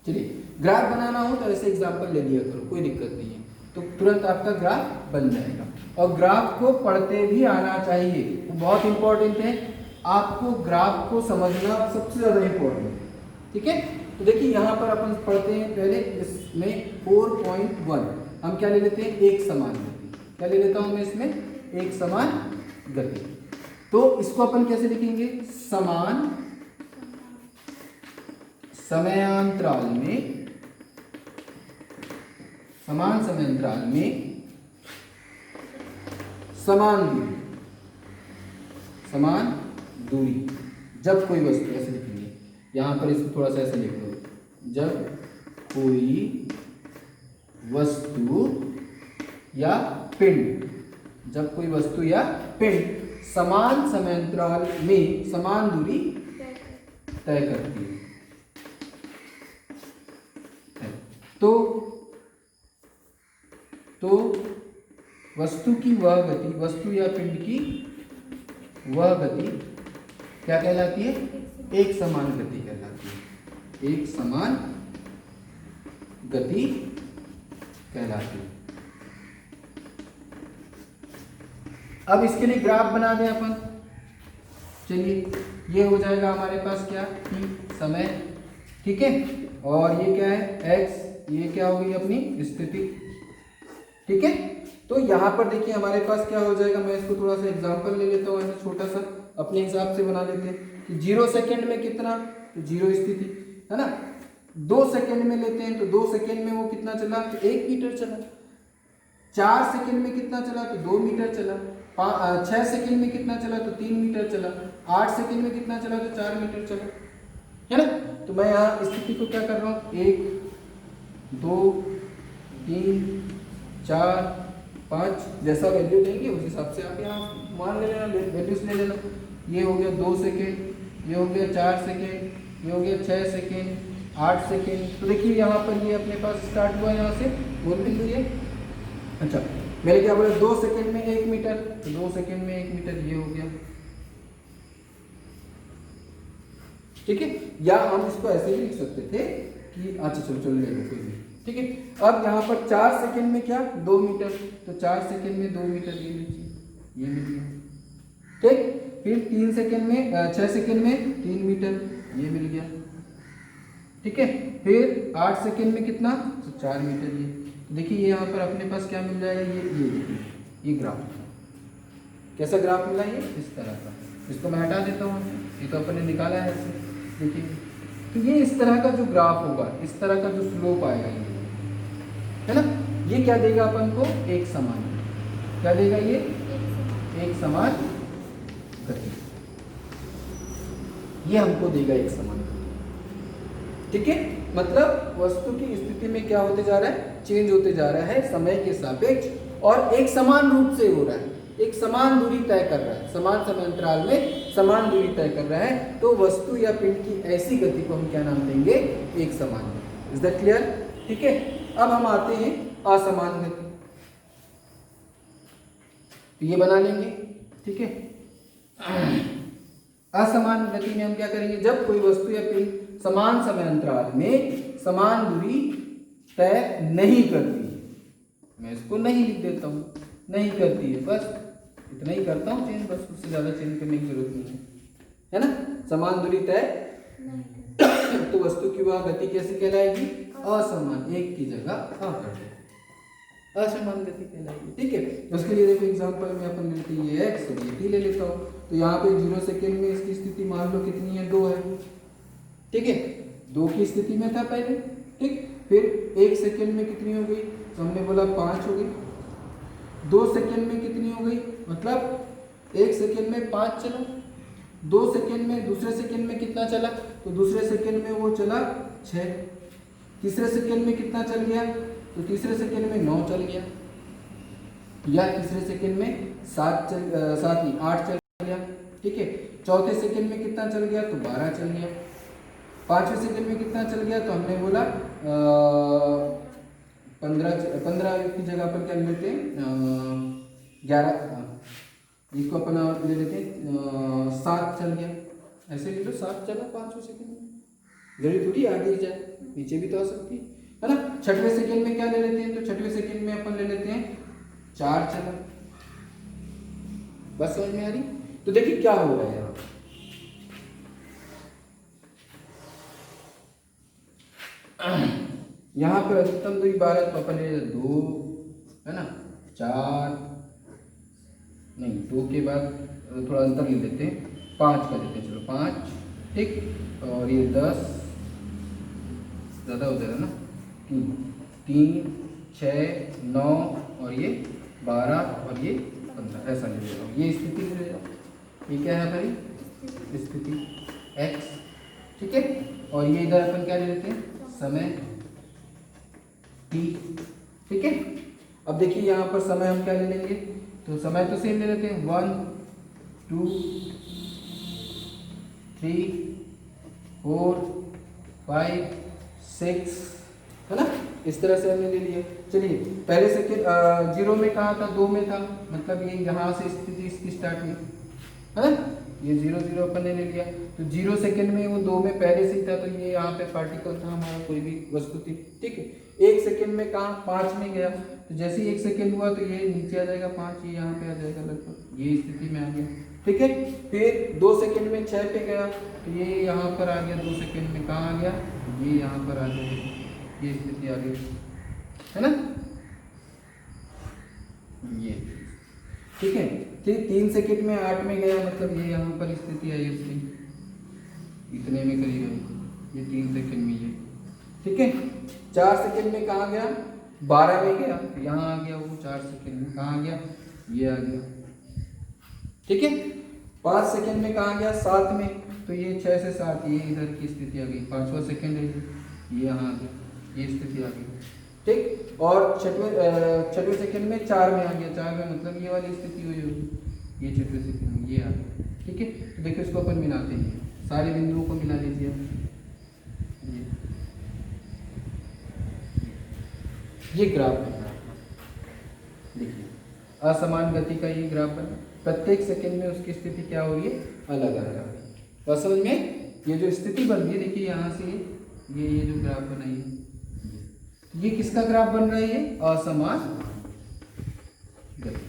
चलिए ग्राफ बनाना हो तो ऐसे एग्जाम्पल ले लिया करो, कोई दिक्कत नहीं है, तो तुरंत आपका ग्राफ बन जाएगा। और ग्राफ को पढ़ते भी आना चाहिए, वो बहुत इंपॉर्टेंट है। आपको ग्राफ को समझना सबसे ज़्यादा इंपॉर्टेंट है। ठीक है, तो देखिए यहाँ पर अपन पढ़ते हैं पहले इसमें 4.1 हम क्या ले लेते हैं, एक समान गति। क्या ले लेता हूँ मैं इसमें, एक समान गति। तो इसको अपन कैसे लिखेंगे, समान समयांतराल में, समान समयांतराल में समान दूरी जब कोई वस्तु, ऐसे लिखेंगे यहाँ पर, इसको थोड़ा सा ऐसे लिख लो, जब कोई वस्तु या पिंड, जब कोई वस्तु या पिंड समान समयांतराल में समान दूरी तय करती है। तो वस्तु की वह गति, वस्तु या पिंड की वह गति क्या कहलाती है, एक समान गति कहलाती है। एक समान गति कहलाती है। अब इसके लिए ग्राफ बना दें अपन। चलिए, ये हो जाएगा हमारे पास क्या कि समय, ठीक है, और ये क्या है x, ये क्या हो गई अपनी स्थिति, ठीक है। तो यहाँ पर देखिए हमारे पास क्या हो जाएगा, मैं इसको थोड़ा सा एग्जांपल ले लेता हूँ, ऐसे छोटा सा अपने हिसाब से बना लेते हैं कि 0 सेकंड में कितना, तो 0 स्थिति है ना। 2 सेकंड में लेते हैं तो 2 सेकंड में वो कितना चला, तो 1 मीटर चला। 4 सेकंड में कितना चला, तो 2 मीटर चला। 6 सेकंड में कितना चला, तो 3 मीटर चला। 8 सेकंड में कितना चला, तो 4 मीटर चला, है ना। तो मैं यहाँ स्थिति को क्या कर रहा हूँ, 1 2 3 4 5, जैसा वैल्यू देंगे उस हिसाब से आप यहाँ मान लेना, वैल्यूज ले लेना। ये हो गया 2 सेकेंड, ये हो गया 4 सेकेंड, ये हो गया 6 सेकेंड, 8 सेकेंड। तो देखिए यहाँ पर ये अपने पास स्टार्ट हुआ यहाँ से मूल बिंदु ये। अच्छा, मैंने क्या बोला, 2 सेकेंड में 1 मीटर, तो 2 सेकेंड में 1 मीटर ये हो गया, ठीक है। या हम इसको ऐसे भी लिख सकते थे कि अच्छा चलो ले लो कोई भी, ठीक है। अब यहाँ पर 4 सेकेंड में क्या, 2 मीटर, तो 4 सेकेंड में 2 मीटर ये लीजिए, ये मिल गया, ठीक। फिर 3 सेकेंड में 6 सेकेंड में 3 मीटर ये मिल गया, ठीक है। फिर 8 सेकेंड में कितना, तो 4 मीटर ये। तो देखिए ये यहाँ पर अपने पास क्या मिल जाएगा, ये ग्राफ, कैसा ग्राफ मिला, ये इस तरह का। इसको मैं हटा देता हूँ, ये तो अपने निकाला है ऐसे, देखिए। तो ये इस तरह का जो ग्राफ होगा, इस तरह का जो स्लोप आएगा ये, है ना, ये क्या देगा अपन को, एक समान, क्या देगा ये, एक समान गति, ये हमको देगा एक समान गति, ठीक है। मतलब वस्तु की स्थिति में क्या होते जा रहा है, चेंज होते जा रहा है समय के सापेक्ष, और एक समान रूप से हो रहा है, एक समान दूरी तय कर रहा है, समान समय अंतराल में समान दूरी तय कर रहा है। तो वस्तु या पिंड की ऐसी गति को हम क्या नाम देंगे, एक समान गति। इज दैट क्लियर, ठीक है। अब हम आते हैं असमान गति, तो ये बना लेंगे, ठीक है। असमान गति में हम क्या करेंगे, जब कोई वस्तु या पिंड समान समय अंतराल में समान दूरी तय नहीं करती, मैं इसको नहीं लिख देता हूँ, नहीं करती है, बस इतना ही करता हूँ चेंज, बस उससे ज़्यादा चेंज करने की जरूरत नहीं है ना। समान दूरी तय तो वस्तु की वह गति कैसी कहलाएगी, असमान, एक की जगह आ कर दे, असमान गति कहलाएगी, ठीक है। उसके लिए देखो एग्जांपल में अपन लेते हैं ये x और ये t ले लेता हूँ। तो यहाँ पे 0 सेकेंड में इसकी स्थिति मान लो कितनी है, 2 है, ठीक है, 2 की स्थिति में था पहले, ठीक। फिर 1 सेकेंड में कितनी हो गई, तो हमने बोला 5 हो गई। 2 सेकेंड में कितनी हो गई, मतलब 1 सेकेंड में 5 चला। 2 सेकेंड में, दूसरे सेकेंड में कितना चला, तो दूसरे सेकेंड में वो चला 6। तीसरे सेकेंड में कितना चल गया, तो तीसरे सेकेंड में 9 चल गया, या तीसरे सेकेंड में 8 चल गया, ठीक है। चौथे सेकेंड में कितना चल गया, तो 12 चल गया। पांचवें सेकेंड में कितना चल गया, तो हमने बोला 15 की जगह पर क्या लेते हैं, 11, इसको अपन ले लेते हैं 7 चल गया, ऐसे ले लो 7 चला 5वें सेकेंड में, जरूरी थोड़ी आगे जाए, नीचे भी तो आ सकती है ना। 6वें सेकेंड में क्या ले लेते हैं, तो 6वें सेकेंड में अपन ले लेते हैं 4 चला, बस समझ में आ रही। तो देखिए क्या हो रहा है यहाँ, यहाँ पर अधिकतम दूरी 12, तो अपन ले 2 है ना, 4 नहीं, 2 के बाद थोड़ा अंतर ले लेते हैं, 5 का लेते हैं, चलो 5, ठीक। और ये 10 ज़्यादा हो जाएगा ना, 3 6 9 और ये 12 और ये 15, ऐसा ले ले रहा हूँ। ये स्थिति ले ले रहा हूँ, ये क्या है भाई, स्थिति x, ठीक है। और ये इधर अपन क्या ले लेते हैं, समय t, ठीक है। अब देखिए यहाँ पर समय हम क्या ले लेंगे, तो समय तो सेम ले लेते हैं, 1 2 3 4 5 6, है ना, इस तरह से हमने ले लिया। चलिए पहले सेकेंड 0 में कहाँ था, 2 में था, मतलब ये यहाँ से स्थिति इसकी स्टार्ट हुई, है ना। ये 0 0 अपन ने ले लिया, तो 0 सेकेंड में वो 2 में पहले से ही था, तो ये यहाँ पे पार्टिकल था हमारा, कोई भी वस्तु थी, ठीक है। 1 सेकेंड में कहाँ 5 में गया, तो जैसे ही 1 सेकेंड हुआ तो ये नीचे आ जाएगा 5, ये यहाँ पे आ जाएगा लगभग, ये स्थिति में आ गया, ठीक है। फिर 2 सेकेंड में 6 पे गया, तो ये यहाँ पर आ गया, 2 सेकेंड में कहाँ आ गया, ये यहाँ पर आ जाएगा, ये स्थिति आ गई, है ना, ये, ठीक है। फिर 3 सेकेंड में 8 में गया, मतलब ये यहाँ पर स्थिति आई उसकी, इतने में करीब है, ये 3 सेकेंड में ये, ठीक है। 4 सेकेंड में कहाँ गया, 12 में गया, तो यहाँ आ गया वो 4 सेकेंड में कहाँ आ गया, ये आ गया, ठीक है। 5 सेकेंड में कहाँ गया, 7 में, तो ये 6 से 7, ये इधर की स्थिति आ गई, 5वां सेकेंड है ये यहाँ आ गया, ये स्थिति आ गई, ठीक। और 6वें सेकेंड में 4 में आ गया, 4 में मतलब ये वाली स्थिति हुई होगी, ये 6वें सेकेंड में ये आ गया, ठीक है। तो देखो इसको अपन मिलाते हैं, सारे बिंदुओं को मिला लीजिए, ये ग्राफ है, देखिए असमान गति का ये ग्राफ है, प्रत्येक सेकंड में उसकी स्थिति क्या हो रही है, अलग अलग आ रही है। तो असल में ये जो स्थिति बन रही है, देखिए यहाँ से ये जो ग्राफ बनाई है, ये किसका ग्राफ बन रहा है, ये असमान गति,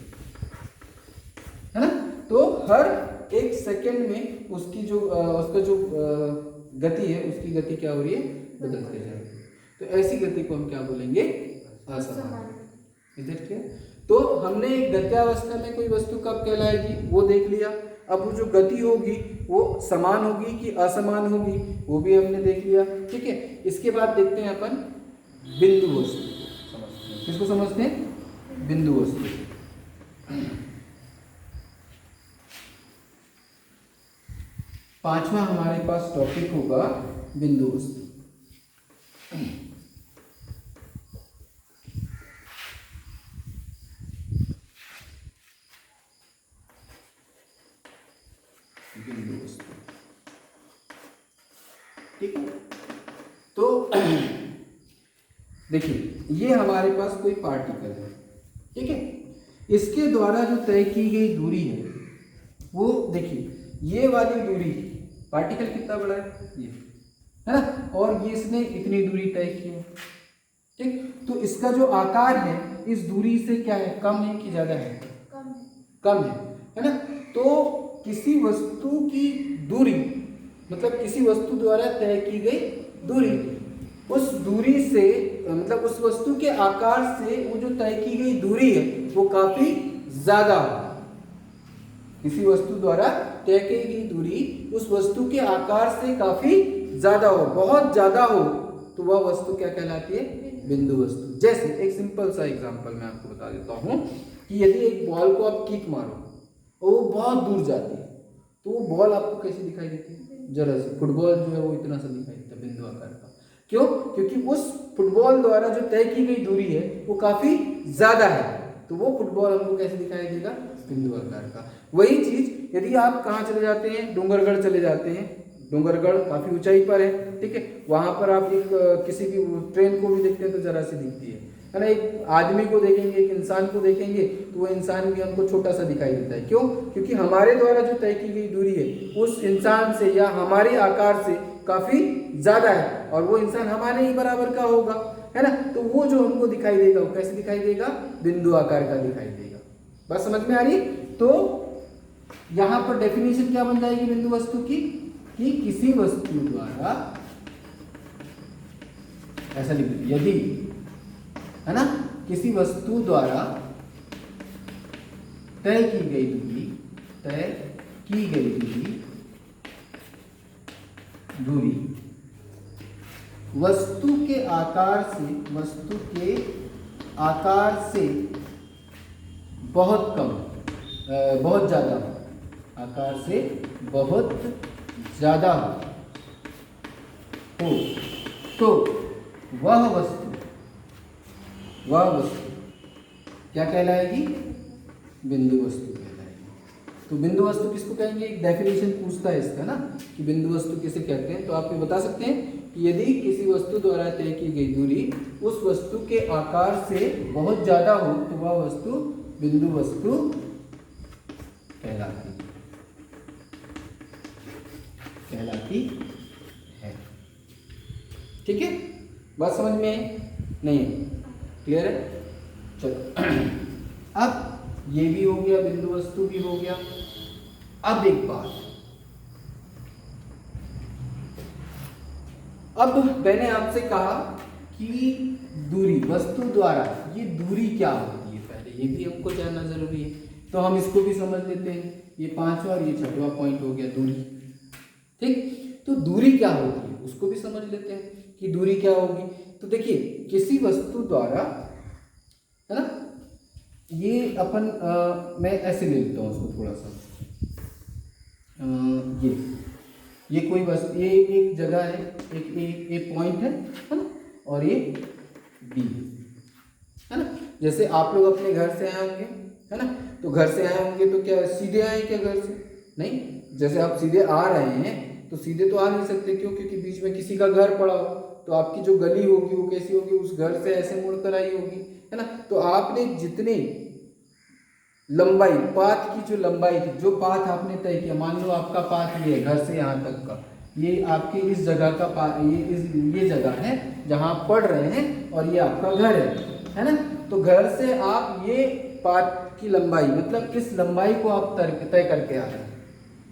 है ना। तो हर 1 सेकंड में उसकी जो उसका जो गति है, उसकी गति क्या हो रही है, बदलते जा रही है। तो ऐसी गति को हम क्या बोलेंगे, असमान। इधर क्या, तो हमने गत्यावस्था में कोई वस्तु कब कहलाएगी वो देख लिया। अब वो जो गति होगी वो समान होगी कि असमान होगी, वो भी हमने देख लिया, ठीक है। इसके बाद देखते हैं अपन बिंदु वस्तु, किसको समझते हैं, बिंदु वस्तु। 5वां हमारे पास टॉपिक होगा बिंदु वस्तु। बिंदु वस्तु, ठीक है। तो देखिए ये हमारे पास कोई पार्टिकल है, ठीक है। इसके द्वारा जो तय की गई दूरी है वो देखिए ये वाली दूरी, पार्टिकल कितना बड़ा है ये, है ना, और ये इसने इतनी दूरी तय की है, ठीक। तो इसका जो आकार है इस दूरी से क्या है, कम है कि ज्यादा है, कम है ना। तो किसी वस्तु की दूरी, मतलब किसी वस्तु द्वारा तय की गई दूरी, उस दूरी से मतलब उस वस्तु के आकार से वो जो तय की गई दूरी है वो काफी ज्यादा हो। किसी वस्तु द्वारा तय की गई दूरी उस वस्तु के आकार से काफी ज्यादा हो, बहुत ज्यादा हो, तो वह वस्तु क्या कहलाती है, बिंदु वस्तु। जैसे एक सिंपल सा एग्जांपल मैं आपको बता देता हूं कि यदि एक बॉल को आप किक मारो और वो बहुत दूर जाती है, तो वो बॉल आपको कैसी दिखाई देती है, जरा सी। फुटबॉल जो है वो इतना सा दिखाई देता है, बिंदु आकार का। क्यों, क्योंकि उस फुटबॉल द्वारा जो तय की गई दूरी है वो काफी ज्यादा है, तो वो फुटबॉल हमको कैसे दिखाई देगा, बिंदु आकार का। वही चीज यदि आप कहाँ चले जाते हैं, डूंगरगढ़ चले जाते हैं, डूंगरगढ़ काफी ऊंचाई पर है, ठीक है। वहां पर आप एक किसी भी ट्रेन को भी देखते हैं तो जरा सी दिखती है ना। एक आदमी को देखेंगे, एक इंसान को देखेंगे तो वो इंसान भी हमको छोटा सा दिखाई देता है। क्यों, क्योंकि हमारे द्वारा जो तय की गई दूरी है उस इंसान से या हमारे आकार से काफी ज्यादा है, और वो इंसान हमारे ही बराबर का होगा, है ना। तो वो जो हमको दिखाई देगा वो कैसे दिखाई देगा, बिंदु आकार का दिखाई देगा। बात समझ में आ रही। तो यहां पर डेफिनेशन क्या बन जाएगी बिंदु वस्तु की, कि किसी वस्तु द्वारा, ऐसा लिख दीजिए, यदि, है ना, किसी वस्तु द्वारा तय की गई दूरी, तय की गई दूरी वस्तु के आकार से बहुत कम, बहुत ज्यादा, आकार से बहुत ज्यादा हो, तो वह वस्तु क्या कहलाएगी, बिंदु वस्तु कहलाएगी। तो बिंदु वस्तु किसको कहेंगे, एक डेफिनेशन पूछता है इसका ना, कि बिंदु वस्तु किसे कहते हैं। तो आप ये बता सकते हैं कि यदि किसी वस्तु द्वारा तय की गई दूरी उस वस्तु के आकार से बहुत ज्यादा हो तो वह वस्तु बिंदु वस्तु कहलाती है। कहलाती है। ठीक है, बात समझ में आई? नहीं है? क्लियर है? चलो अब ये भी हो गया, बिंदु वस्तु भी हो गया। अब एक बात, अब मैंने आपसे कहा कि दूरी वस्तु द्वारा, ये दूरी क्या होती है, पहले ये भी हमको जानना जरूरी है। तो हम इसको भी समझ लेते हैं, ये 5वां और ये 6वां पॉइंट हो गया दूरी। ठीक, तो दूरी क्या होती है उसको भी समझ लेते हैं कि दूरी क्या होगी। तो देखिए, किसी वस्तु द्वारा, है ना, ये अपन मैं ऐसे ले लेता हूँ उसको थोड़ा सा, ये कोई बस ये एक जगह है, एक पॉइंट है ना, और ये बी है ना। जैसे आप लोग अपने घर से आए होंगे, है ना, तो घर से आए होंगे तो क्या सीधे आए क्या घर से? नहीं, जैसे आप सीधे आ रहे हैं तो सीधे तो आ नहीं सकते, क्यों? क्योंकि बीच में किसी का घर पड़ा हो, तो आपकी जो गली होगी वो कैसी होगी, उस घर से ऐसे मुड़ कर आई होगी, है ना। तो आपने जितने लंबाई, पाथ की जो लंबाई थी, जो पाथ आपने तय किया, मान लो आपका पाथ ये है घर से यहाँ तक का, ये आपके इस जगह का ये जगह है जहाँ आप पढ़ रहे हैं, और ये आपका घर है ना। तो घर से आप ये पाथ की लंबाई, मतलब इस लंबाई को आप तय करके आ रहे हैं,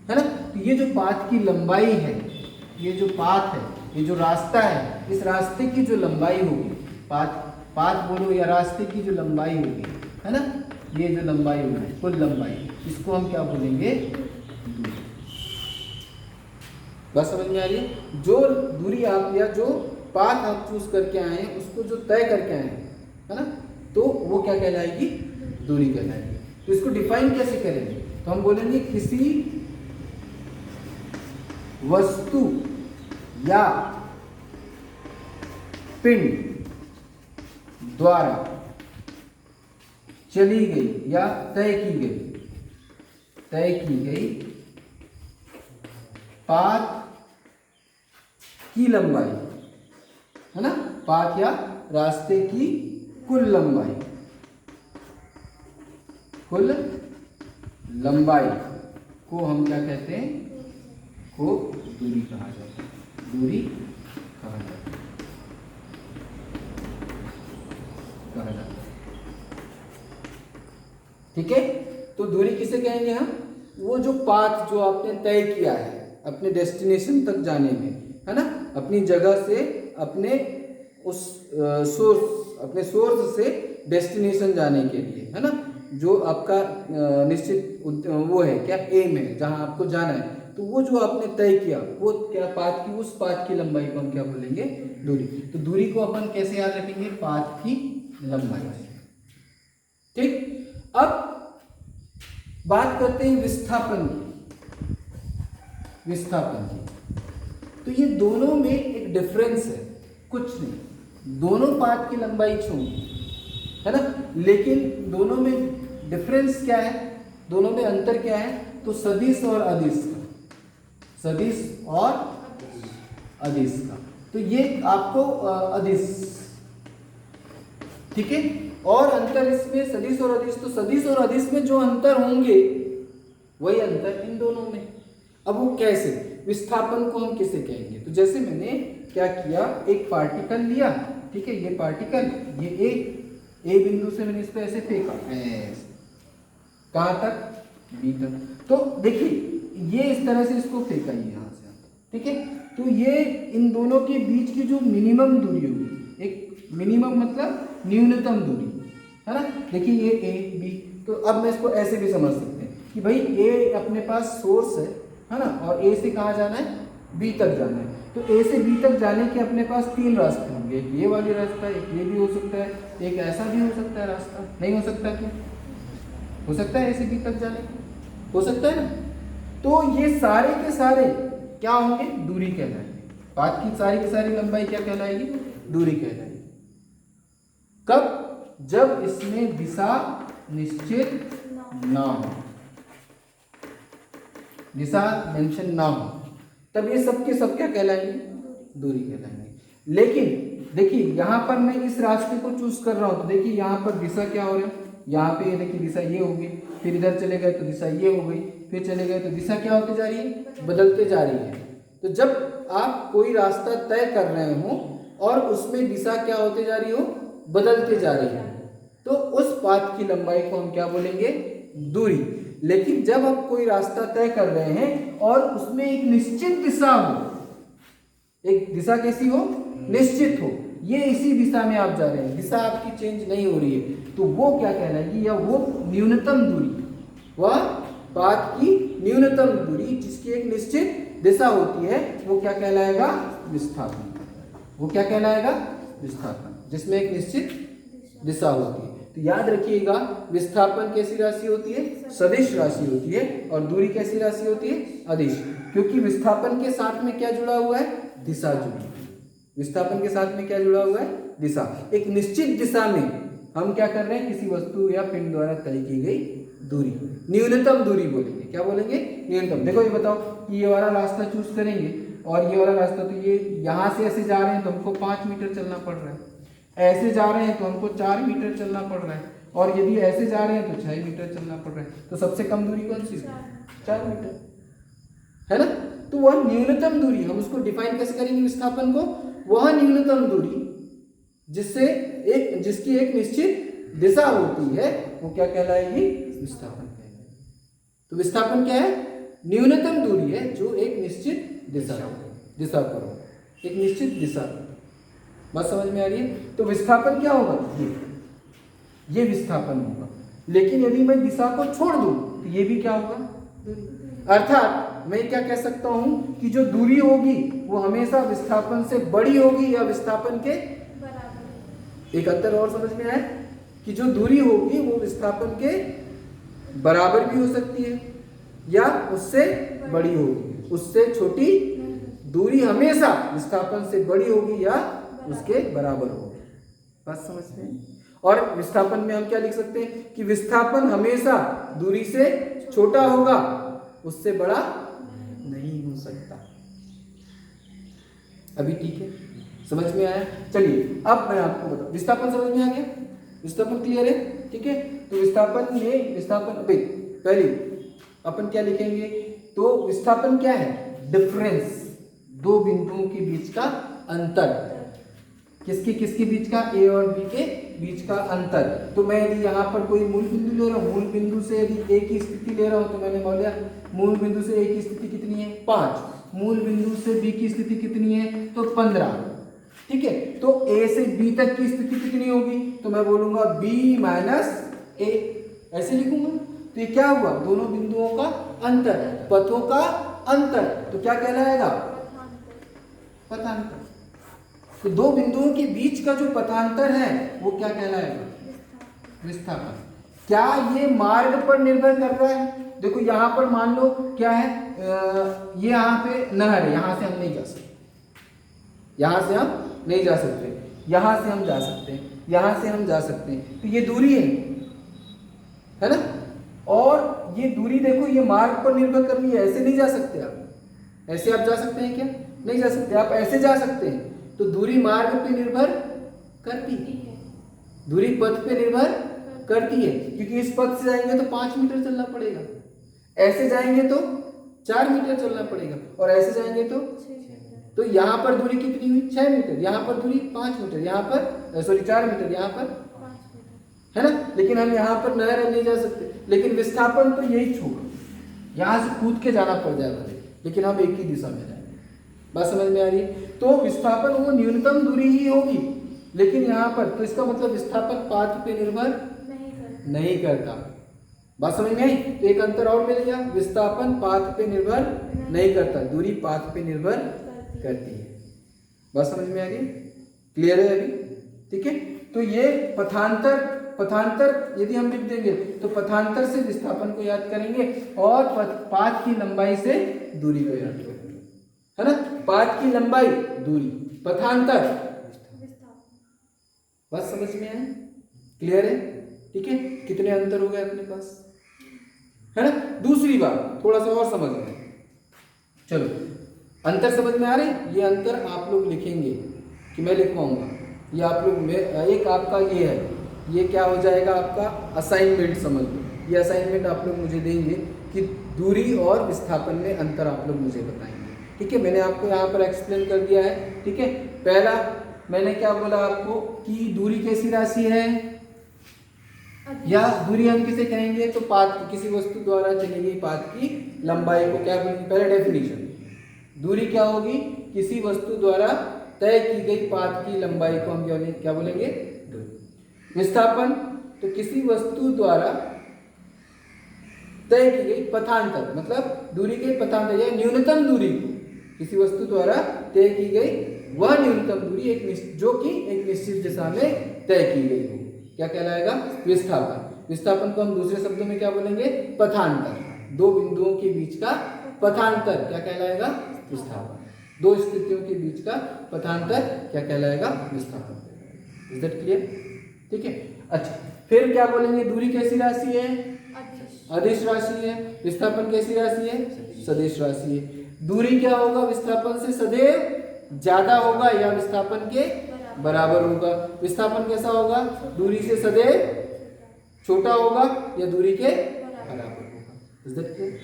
है ना। तो ये जो पाथ की लंबाई है, ये जो पाथ है, ये जो रास्ता है, इस रास्ते की जो लंबाई होगी, पाथ बोलो या रास्ते की जो लंबाई होगी, है ना, ये जो लंबाई होगी, कुल लंबाई, इसको हम क्या बोलेंगे? दूरी। बस समझ में आ रही है? जो दूरी आप या जो पाथ आप चूज करके आए हैं, उसको जो तय करके आए हैं, है ना, तो वो क्या कहलाएगी? दूरी कहलाएगी। तो इसको डिफाइन कैसे करेंगे? तो हम बोलेंगे किसी वस्तु या पिंड द्वारा चली गई या तय की गई पाथ की लंबाई, है ना, पाथ या रास्ते की कुल लंबाई, को हम क्या कहते हैं? को दूरी कहा जाता है। दूरी कहा जाता है। ठीक है, तो दूरी किसे कहेंगे हम? वो जो पाथ जो आपने तय किया है अपने डेस्टिनेशन तक जाने में, है ना, अपनी जगह से अपने उस अपने सोर्स से डेस्टिनेशन जाने के लिए, है ना, जो आपका निश्चित वो है, क्या एम है, जहां आपको जाना है, तो वो जो आपने तय किया, वो क्या पाथ की, उस पाथ की लंबाई को हम क्या बोलेंगे? दूरी। तो दूरी को अपन कैसे याद रखेंगे? पाथ की लंबाई। ठीक, अब बात करते हैं विस्थापन की। तो ये दोनों में एक डिफरेंस है, कुछ नहीं, दोनों पाथ की लंबाई छोटी, है ना, लेकिन दोनों में डिफरेंस क्या है, दोनों में अंतर क्या है? तो सदिश और अदिश का। तो ये आपको अदिश, ठीक है, और अंतर इसमें सदिश और अदिश, तो सदिश और अदिश में जो अंतर होंगे वही अंतर इन दोनों में। अब वो कैसे? विस्थापन को हम किसे कहेंगे? तो जैसे मैंने क्या किया, एक पार्टिकल लिया, ठीक है, ये पार्टिकल, ये ए बिंदु से मैंने इसको ऐसे फेंका, कहां तक? बी तक। तो देखिए, ये इस तरह से इसको फेंका यहां से, ठीक है। तो ये इन दोनों के बीच की जो मिनिमम दूरी होगी, एक मिनिमम मतलब न्यूनतम दूरी, है ना। देखिए ये ए बी, तो अब मैं इसको ऐसे भी समझ सकते हैं कि भाई ए अपने पास सोर्स है ना, और ए से कहाँ जाना है? बी तक जाना है। तो ए से बी तक जाने के अपने पास 3 रास्ते होंगे, एक ये वाली रास्ता, एक ये भी हो सकता है, एक ऐसा भी हो सकता है रास्ता। नहीं हो सकता क्या? हो सकता है ए से बी तक जाने, हो सकता है ना। तो ये सारे के सारे क्या होंगे? दूरी कहलाएंगे। पाथ की सारी लंबाई क्या कहलाएगी? दूरी कहलाएगी। कब? जब इसमें दिशा निश्चित ना हो, दिशा मेंशन ना हो, तब ये सब के सब क्या कहलाएंगे? दूरी कहलाएंगे। लेकिन देखिए यहाँ पर मैं इस रास्ते को चूज कर रहा हूं, तो देखिए यहाँ पर दिशा क्या हो रहा है, यहाँ पे देखिए दिशा ये हो गई, फिर इधर चले गए तो दिशा ये हो गई, फिर चले गए तो दिशा क्या होती जा रही है? बदलते जा रही है। तो जब आप कोई रास्ता तय कर रहे हो और उसमें दिशा क्या होते जा रही हो, बदलते जा रही हो, तो उस पाथ की लंबाई को हम क्या बोलेंगे, दूरी। लेकिन जब आप कोई रास्ता तय कर रहे हैं और उसमें एक निश्चित दिशा हो, एक दिशा कैसी हो, निश्चित हो, ये इसी दिशा में आप जा रहे हैं, दिशा आपकी चेंज नहीं हो रही है, तो वो क्या कहलाएगी, या वो न्यूनतम दूरी, वह पाथ की न्यूनतम दूरी जिसकी एक निश्चित दिशा होती है, वो क्या कहलाएगा, विस्थापन। वो क्या कहलाएगा, विस्थापन, जिसमें एक निश्चित दिशा होती है। तो याद रखिएगा, विस्थापन कैसी राशि होती है, सदिश राशि होती है, और दूरी कैसी राशि होती है, अदिश। क्योंकि विस्थापन के साथ में क्या जुड़ा हुआ है, दिशा जुड़ी है। विस्थापन के साथ में क्या जुड़ा हुआ है, दिशा। एक निश्चित दिशा में हम क्या कर रहे हैं, किसी वस्तु या पिंड द्वारा तय की गई दूरी, न्यूनतम दूरी बोलेंगे। क्या बोलेंगे, न्यूनतम। देखो ये बताओ कि ये वाला रास्ता चूज करेंगे और ये वाला रास्ता, तो ये यहाँ से ऐसे जा रहे हैं तो हमको 5 मीटर चलना पड़ रहा है, ऐसे जा रहे हैं तो हमको 4 मीटर चलना पड़ रहा है, और यदि ऐसे जा रहे हैं तो 6 मीटर चलना पड़ रहा है। तो सबसे कम दूरी कौन सी, 4 मीटर, है ना। तो वह न्यूनतम दूरी, हम उसको डिफाइन कैसे करेंगे विस्थापन को, वह न्यूनतम दूरी जिसकी एक निश्चित दिशा होती है, वो क्या कहलाएगी, विस्थापन कहलाएगी। तो विस्थापन क्या है, न्यूनतम दूरी है जो एक निश्चित दिशा पर हो, एक निश्चित दिशा। बात समझ में आ रही है। तो विस्थापन क्या होगा, ये विस्थापन होगा। लेकिन यदि मैं दिशा को छोड़ दूं तो ये भी क्या होगा, दूरी। अर्थात मैं क्या कह सकता हूं कि जो दूरी होगी वो हमेशा विस्थापन से बड़ी होगी या विस्थापन के बराबर। एक अंतर और समझ में आया कि जो दूरी होगी वो विस्थापन के बराबर भी हो सकती है या उससे बड़ी होगी, उससे छोटी दूरी हमेशा विस्थापन से बड़ी होगी या उसके बराबर होगी। बात समझ में। और विस्थापन में हम क्या लिख सकते हैं कि विस्थापन हमेशा दूरी से छोटा होगा, उससे बड़ा नहीं हो सकता। अभी ठीक है, समझ में आया। चलिए अब मैं आपको बताऊं, विस्थापन समझ में आ गया, विस्थापन क्लियर है, ठीक है। तो विस्थापन में पहले अपन क्या लिखेंगे, तो विस्थापन क्या है, डिफरेंस, दो बिंदुओं के बीच का अंतर, किसके बीच का, ए और बी के बीच का अंतर। तो मैं यदि यहाँ पर कोई मूल बिंदु ले रहा हूँ, मूल बिंदु से यदि ए की स्थिति ले रहा हूँ, तो मैंने बोला मूल बिंदु से ए की स्थिति कितनी है, 5, मूल बिंदु से बी की स्थिति कितनी है, तो 15, ठीक है। तो ए से बी तक की स्थिति कितनी होगी, तो मैं बोलूंगा बी माइनस ए, ऐसे लिखूंगा। तो ये क्या हुआ, दोनों बिंदुओं का अंतर, पथों का अंतर, तो क्या कहलाएगा, पथांतर। तो दो बिंदुओं के बीच का जो पथांतर है वो क्या कहलाएगा, विस्थापन। क्या ये मार्ग पर निर्भर कर रहा है, देखो यहाँ पर मान लो क्या है, ये यहाँ पे नहर है, यहाँ से हम नहीं जा सकते, यहाँ से हम नहीं जा सकते, यहाँ से हम जा सकते हैं, यहाँ से हम जा सकते हैं, तो ये दूरी है ना। और ये दूरी देखो, ये मार्ग पर निर्भर कर रही है, ऐसे नहीं जा सकते आप, ऐसे आप जा सकते हैं क्या, नहीं जा सकते, आप ऐसे जा सकते हैं। तो दूरी मार्ग पे निर्भर करती है, दूरी पथ पे निर्भर करती है, क्योंकि इस पथ से जाएंगे तो 5 मीटर चलना पड़ेगा, ऐसे जाएंगे तो 4 मीटर चलना पड़ेगा, और ऐसे जाएंगे तो यहाँ पर दूरी कितनी हुई, 6 मीटर, यहाँ पर दूरी 5 मीटर, यहाँ पर 4 मीटर, यहाँ पर, है ना। लेकिन हम यहाँ पर नहर नहीं जा सकते, लेकिन विस्थापन तो यही छोड़ो, यहाँ से कूद के जाना पड़ जाएगा, लेकिन हम एक ही दिशा में जाएंगे। बात समझ में आ रही है। तो विस्थापन वो न्यूनतम दूरी ही होगी, लेकिन यहाँ पर तो इसका मतलब विस्थापन पाथ पे निर्भर नहीं करता। बात समझ में आई। तो एक अंतर और मिल गया, विस्थापन पाथ पे निर्भर नहीं करता, दूरी पाथ पे निर्भर करती है। बात समझ में आ गई, क्लियर है अभी, ठीक है। तो ये पथांतर यदि हम लिख देंगे तो पथांतर से विस्थापन को याद करेंगे और पाथ की लंबाई से दूरी को याद करेंगे, है ना। पाथ की लंबाई, दूरी, पथांतर, बात समझ में आए, क्लियर है, ठीक है। कितने अंतर हो गए अपने पास, है ना। दूसरी बात थोड़ा सा और समझ में, चलो अंतर समझ में आ रहे। ये अंतर आप लोग लिखेंगे कि मैं लिखवाऊंगा, ये आप लोग एक आपका ये है, ये क्या हो जाएगा आपका असाइनमेंट, समझ लो। ये असाइनमेंट आप लोग मुझे देंगे कि दूरी और विस्थापन में अंतर आप लोग मुझे बताएंगे। ठीक है, मैंने आपको यहाँ पर एक्सप्लेन कर दिया है। ठीक है, पहला मैंने क्या बोला आपको कि दूरी कैसी राशि है, या दूरी हम किसे कहेंगे, तो पाथ की, किसी वस्तु द्वारा चली गई पाथ की लंबाई को क्या बोलेंगे, पहले डेफिनेशन, दूरी क्या होगी, किसी वस्तु द्वारा तय की गई पाथ की लंबाई को हम क्या बोलेंगे, दूरी। विस्थापन, तो किसी वस्तु द्वारा तय की गई पथांतर, मतलब दूरी के पथांतर या न्यूनतम दूरी को किसी वस्तु द्वारा तय की गई वह न्यूनतम दूरी जो कि एक निश्चित दिशा में तय की गई हो, क्या कहलाएगा, विस्थापन। विस्थापन को हम दूसरे शब्दों में क्या बोलेंगे, पथांतर, दो बिंदुओं के बीच का पथांतर क्या कहलाएगा, विस्थापन। दो स्थितियों के बीच का पथांतर क्या कहलाएगा, विस्थापन। Is that clear? ठीक है, अच्छा, फिर क्या बोलेंगे, दूरी कैसी राशि है, अदिश राशि है। विस्थापन कैसी राशि है, सदिश राशि है। दूरी क्या होगा, विस्थापन से सदैव ज्यादा होगा या विस्थापन के बराबर होगा। विस्थापन कैसा होगा, दूरी से सदैव छोटा होगा या दूरी के बराबर होगा। Is that clear?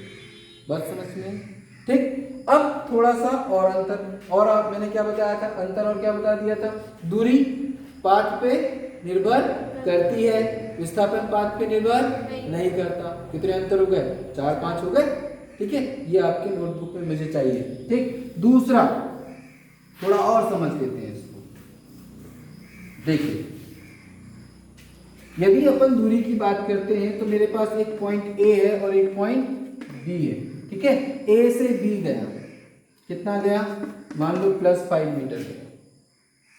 बात समझ में? ठीक, अब थोड़ा सा और अंतर, और मैंने क्या बताया था, अंतर और क्या बता दिया था, दूरी पाथ पे निर्भर करती है, विस्थापन पाथ पे निर्भर नहीं करता। कितने अंतर हो गए, 4-5 हो गए। ठीक है, ये आपके नोटबुक में मुझे चाहिए। ठीक, दूसरा थोड़ा और समझ लेते हैं इसको। देखिए, यदि अपन दूरी की बात करते हैं तो मेरे पास एक पॉइंट ए है और एक पॉइंट बी है। ठीक है, ए से बी गया, कितना गया, मान लो +5 मीटर गया।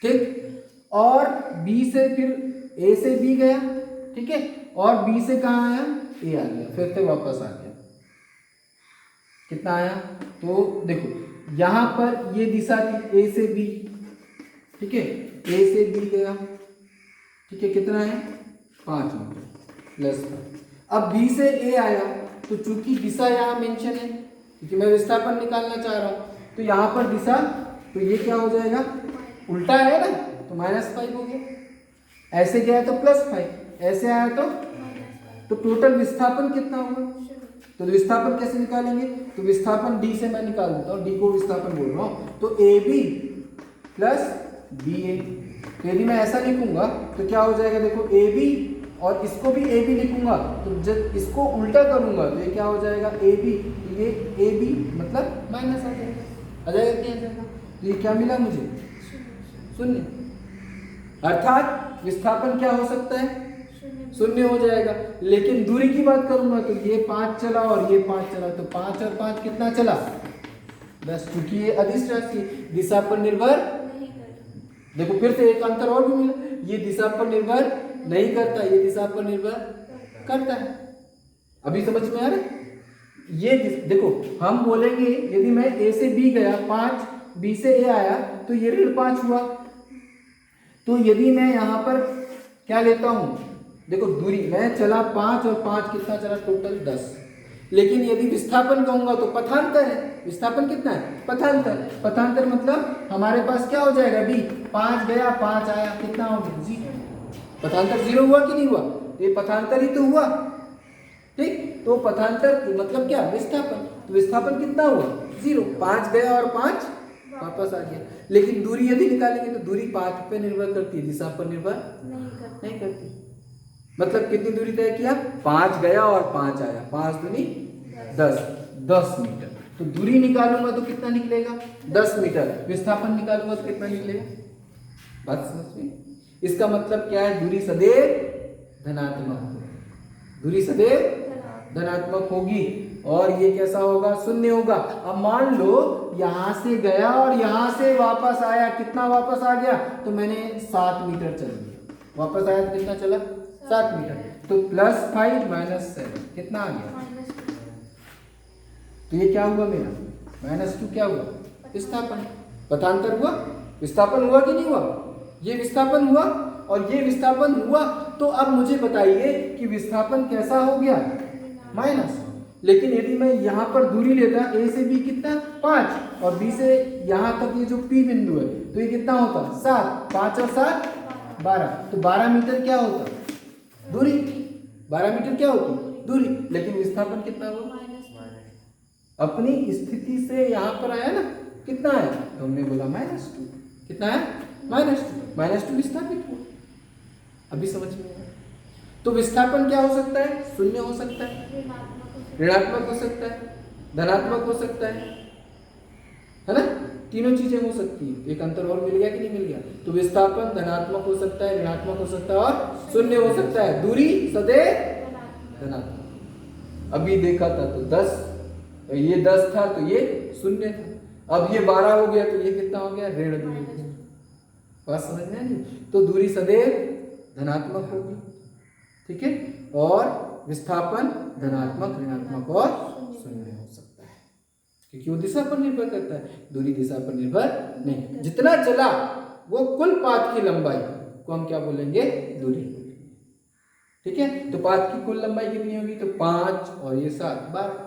ठीक, और बी से फिर ए से बी गया। ठीक है, और बी से कहाँ आया, ए आ गया, फिर से वापस आ गया, कितना आया, तो देखो यहां पर ये दिशा थी ए से बी। ठीक है, ए से बी गया। ठीक है, कितना है, 5 मीटर +5। अब बी से ए आया, तो चूंकि दिशा यहाँ मेंशन है, क्योंकि मैं विस्थापन निकालना चाह रहा हूं, तो यहाँ पर दिशा, तो ये क्या हो जाएगा, उल्टा है ना, तो -5 हो गया। ऐसे गया तो +5, ऐसे आया तो टोटल विस्थापन कितना होगा, तो विस्थापन कैसे निकालेंगे, तो विस्थापन डी से मैं निकाल देता हूँ, डी को विस्थापन बोल रहा हूँ, तो ए बी प्लस बी ए। तो यदि मैं ऐसा लिखूंगा तो क्या हो जाएगा, देखो ए बी, और इसको भी ए बी लिखूंगा, तो जब इसको उल्टा करूंगा तो ये क्या हो जाएगा, ए बी, तो ये ए बी मतलब माइनस आ जाएगा, आ जाएगा क्या, आ जाएगा, तो ये क्या मिला मुझे, 0। अर्थात विस्थापन क्या हो सकता है, 0 हो जाएगा। लेकिन दूरी की बात करूंगा तो ये 5 चला और ये 5 चला, तो 5 और 5 कितना चला, 10, क्योंकि ये अदिश राशि दिशा पर निर्भर, देखो फिर से एक अंतर और भी मिला, ये दिशा पर निर्भर नहीं करता, ये दिशा पर निर्भर करता है। अभी समझ में आ रहा है? ये देखो, हम बोलेंगे यदि मैं ए से बी गया 5, बी से ए आया, तो ये ऋण 5 हुआ। तो यदि मैं यहाँ पर क्या लेता हूँ, देखो दूरी मैं चला 5 और 5 कितना चला, टोटल 10। लेकिन यदि विस्थापन कहूंगा तो पथांतर है, विस्थापन कितना है, पथांतर। पथांतर मतलब हमारे पास क्या हो जाएगा, डी, 5 गया 5 आया, कितना हो गया, 0। पथांतर 0 हुआ कि नहीं हुआ, ये पथांतर ही तो हुआ। ठीक, तो पथांतर मतलब क्या, विस्थापन, तो विस्थापन कितना हुआ, 0, 5 गया और 5 वापस आ गया। लेकिन दूरी यदि निकालेंगे तो दूरी पाथ पे निर्भर करती है, दिशा पर निर्भर नहीं करती। मतलब कितनी दूरी तय किया, 5 गया और 5 आया, 5 दूनी 10 मीटर। तो दूरी निकालूंगा तो कितना निकलेगा, 10 मीटर। विस्थापन निकालूंगा तो कितना निकलेगा, बात समझ में? इसका मतलब क्या है, दूरी सदैव धनात्मक होगी, दूरी सदैव धनात्मक होगी, और ये कैसा होगा, 0 होगा। अब मान लो यहां से गया और यहां से वापस आया, कितना वापस आ गया, तो मैंने 7 मीटर चल दिया, वापस आया तो कितना चला, 7 मीटर। तो +5 - 7 कितना आ गया, तो ये क्या हुआ मेरा, -2 क्या हुआ, विस्थापन। पथांतर हुआ, विस्थापन हुआ कि नहीं हुआ, ये विस्थापन हुआ और ये विस्थापन हुआ। तो अब मुझे बताइए कि विस्थापन कैसा हो गया, माइनस। लेकिन यदि मैं यहाँ पर दूरी लेता, ए से बी कितना, 5, और बी से यहाँ तक ये जो पी बिंदु है, तो ये कितना होता, 7, 5 और 7 12, तो 12 मीटर क्या होता, दूरी, 12 मीटर क्या होती, दूरी। लेकिन विस्थापन कितना हुआ, अपनी स्थिति से यहाँ पर आया ना, कितना है, तो हमने बोला -2। कितना है, -2। -2 विस्थापित हुआ। अभी समझ में आया। तो विस्थापन क्या हो सकता है, शून्य हो सकता है, ऋणात्मक हो सकता है, धनात्मक हो सकता है ना, तीनों चीजें हो सकती है। एक अंतर और मिल गया कि नहीं मिल गया। तो विस्थापन धनात्मक हो सकता है, ऋणात्मक हो सकता है और शून्य हो सकता है। दूरी सदैव धनात्मक। अभी देखा था तो 10, ये 10 था तो ये 0 था। अब ये 12 हो गया तो ये कितना हो गया, ऋण 2 हो गया। बात समझ में आई। तो दूरी सदैव धनात्मक होगी, ठीक है। और विस्थापन धनात्मक, ऋणात्मक और शून्य हो सकता है, क्योंकि वो दिशा पर निर्भर करता है। दूरी दिशा पर निर्भर नहीं। जितना चला वो कुल पाथ की लंबाई को हम क्या बोलेंगे, दूरी बोलेंगे, ठीक है। तो पाथ की कुल लंबाई कितनी होगी, तो 5 और ये 7, 12।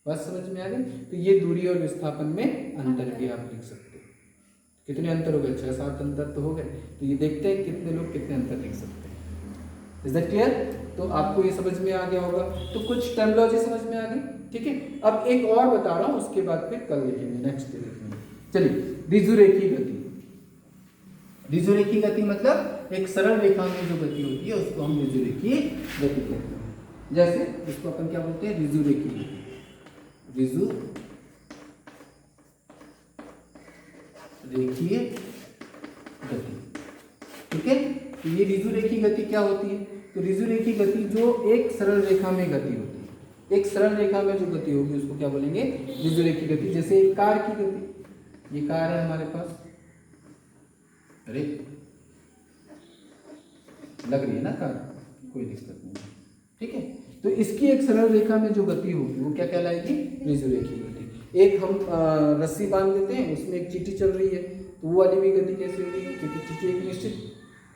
बस समझ में आ गई। तो ये दूरी और विस्थापन में अंतर भी आप लिख सकते हो। कितने अंतर हो गए, 6-7 अंतर तो हो गए। तो ये देखते हैं कितने लोग कितने अंतर लिख सकते हैं। Is that clear. तो आपको ये समझ में आ गया होगा। तो कुछ टर्मिनोलॉजी समझ में आ गई, ठीक है। अब एक और बता रहा हूं, उसके बाद फिर कल देखेंगे, नेक्स्ट डे देखेंगे। चलिए, रिजुरेखी गति। रिजुरेखी गति मतलब एक सरल रेखा में जो गति होती है उसको हम रिजुरेखी गति कहते हैं। जैसे इसको अपन क्या बोलते हैं, रिजुरेखी गति, रिजु रेखीय गति, ठीक है। तो ये रिजुरेखी गति क्या होती है, तो रिजुरेखी गति जो एक सरल रेखा में गति होती है, एक सरल रेखा में जो गति होगी उसको क्या बोलेंगे, रिजुरेखी गति। जैसे एक कार की गति, ये कार है हमारे पास, अरे लग रही है ना कार, कोई दिक्कत नहीं, ठीक है। तो इसकी एक सरल रेखा में जो गति होगी वो क्या कहलाएगी, रिजुरेखी गति। एक हम रस्सी बांध देते हैं, उसमें एक चींटी चल रही है, तो वो वाली भी गति कैसी होगी, क्योंकि चींटी एक निश्चित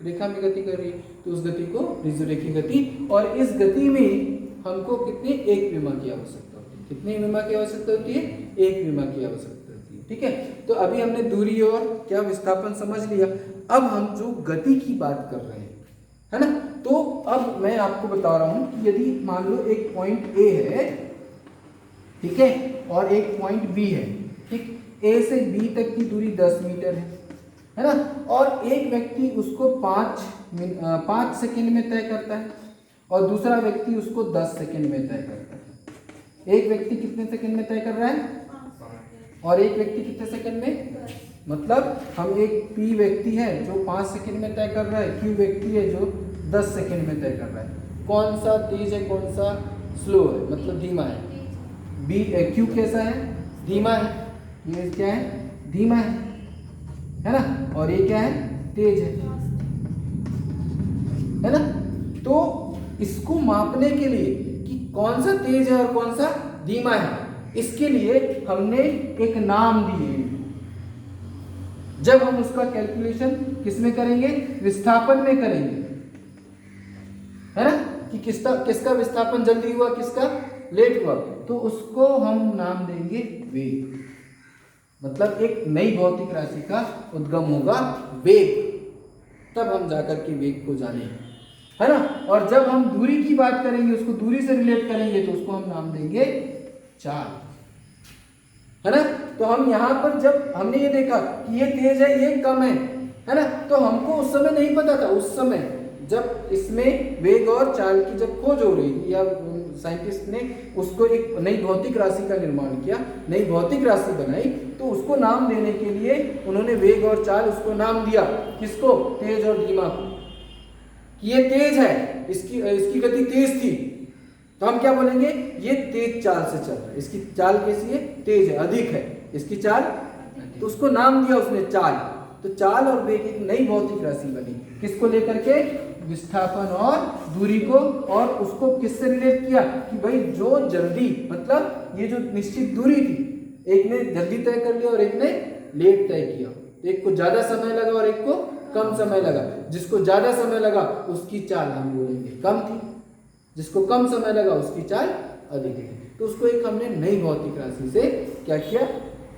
रेखा में गति कर रही है, तो उस गति को रिजुरेखी गति। और इस गति में हमको कितने, एक विमा की आवश्यकता होती है। कितने विमा की आवश्यकता होती है, एक विमा की आवश्यकता होती है, ठीक है। तो अभी हमने दूरी और क्या विस्थापन समझ लिया। अब हम जो गति की बात कर रहे हैं, है ना, तो अब मैं आपको बता रहा हूं कि यदि मान लो एक पॉइंट ए है, ठीक है, और एक पॉइंट बी है, ठीक, ए से बी तक की दूरी 10 मीटर है ना, और एक व्यक्ति उसको 5 सेकंड में तय करता है और दूसरा व्यक्ति उसको 10 सेकंड में तय करता है। एक व्यक्ति कितने सेकंड में तय कर रहा है, और एक व्यक्ति कितने सेकंड में, मतलब हम एक पी व्यक्ति है जो 5 सेकंड में तय कर रहा है, क्यू व्यक्ति है जो 10 सेकंड में तय कर रहा है। कौन सा तेज है, कौन सा स्लो है, मतलब धीमा है। बी क्यू कैसा है, धीमा है, ये क्या है, धीमा है ना, और ये क्या है, तेज है ना। तो इसको मापने के लिए कि कौन सा तेज है और कौन सा धीमा है, इसके लिए हमने एक नाम दिए। जब हम उसका कैलकुलेशन किसमें करेंगे, विस्थापन में करेंगे, है ना, कि किसका विस्थापन जल्दी हुआ, किसका लेट हुआ, तो उसको हम नाम देंगे वेग। मतलब एक नई भौतिक राशि का उद्गम होगा, वेग, तब हम जाकर के वेग को जाने, है ना। और जब हम दूरी की बात करेंगे, उसको दूरी से रिलेट करेंगे, तो उसको हम नाम देंगे चाल, है ना। तो हम यहाँ पर जब हमने ये देखा कि ये तेज है, ये कम है ना, तो हमको उस समय नहीं पता था, उस समय जब इसमें वेग और चाल की जब खोज हो रही थी, या साइंटिस्ट ने उसको एक नई भौतिक राशि का निर्माण किया, नई भौतिक राशि बनाई, तो उसको नाम देने के लिए उन्होंने वेग और चाल, उसको नाम दिया, किसको, तेज और धीमा को, कि ये तेज है, इसकी गति तेज थी, तो हम क्या बोलेंगे, ये तेज चाल से चल रहा है, इसकी चाल कैसी है, तेज है, अधिक है इसकी चाल, तो उसको नाम दिया उसने चाल। तो चाल और वेग एक नई भौतिक राशि बनी, किसको लेकर के, विस्थापन और दूरी को, और उसको किससे रिलेट किया कि भाई जो जल्दी, मतलब ये जो निश्चित दूरी थी, एक ने जल्दी तय कर लिया और एक ने लेट तय किया, एक को ज्यादा समय लगा और एक को कम समय लगा। जिसको ज्यादा समय लगा उसकी चाल हम बोलेंगे कम थी, जिसको कम समय लगा उसकी चाल अधिक थी। तो उसको एक हमने नई भौतिक राशि से क्या किया,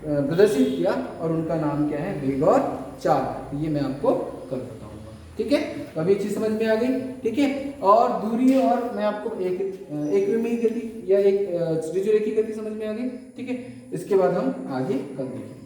प्रदर्शित किया, और उनका नाम क्या है, वेग और चाल। ये मैं आपको कल बताऊंगा, ठीक है। तो अभी चीज समझ में आ गई, ठीक है। और दूरी और मैं आपको एक विमीय गति या एक ऋजुरेखीय गति समझ में आ गई, ठीक है। इसके बाद हम आगे कल देखेंगे।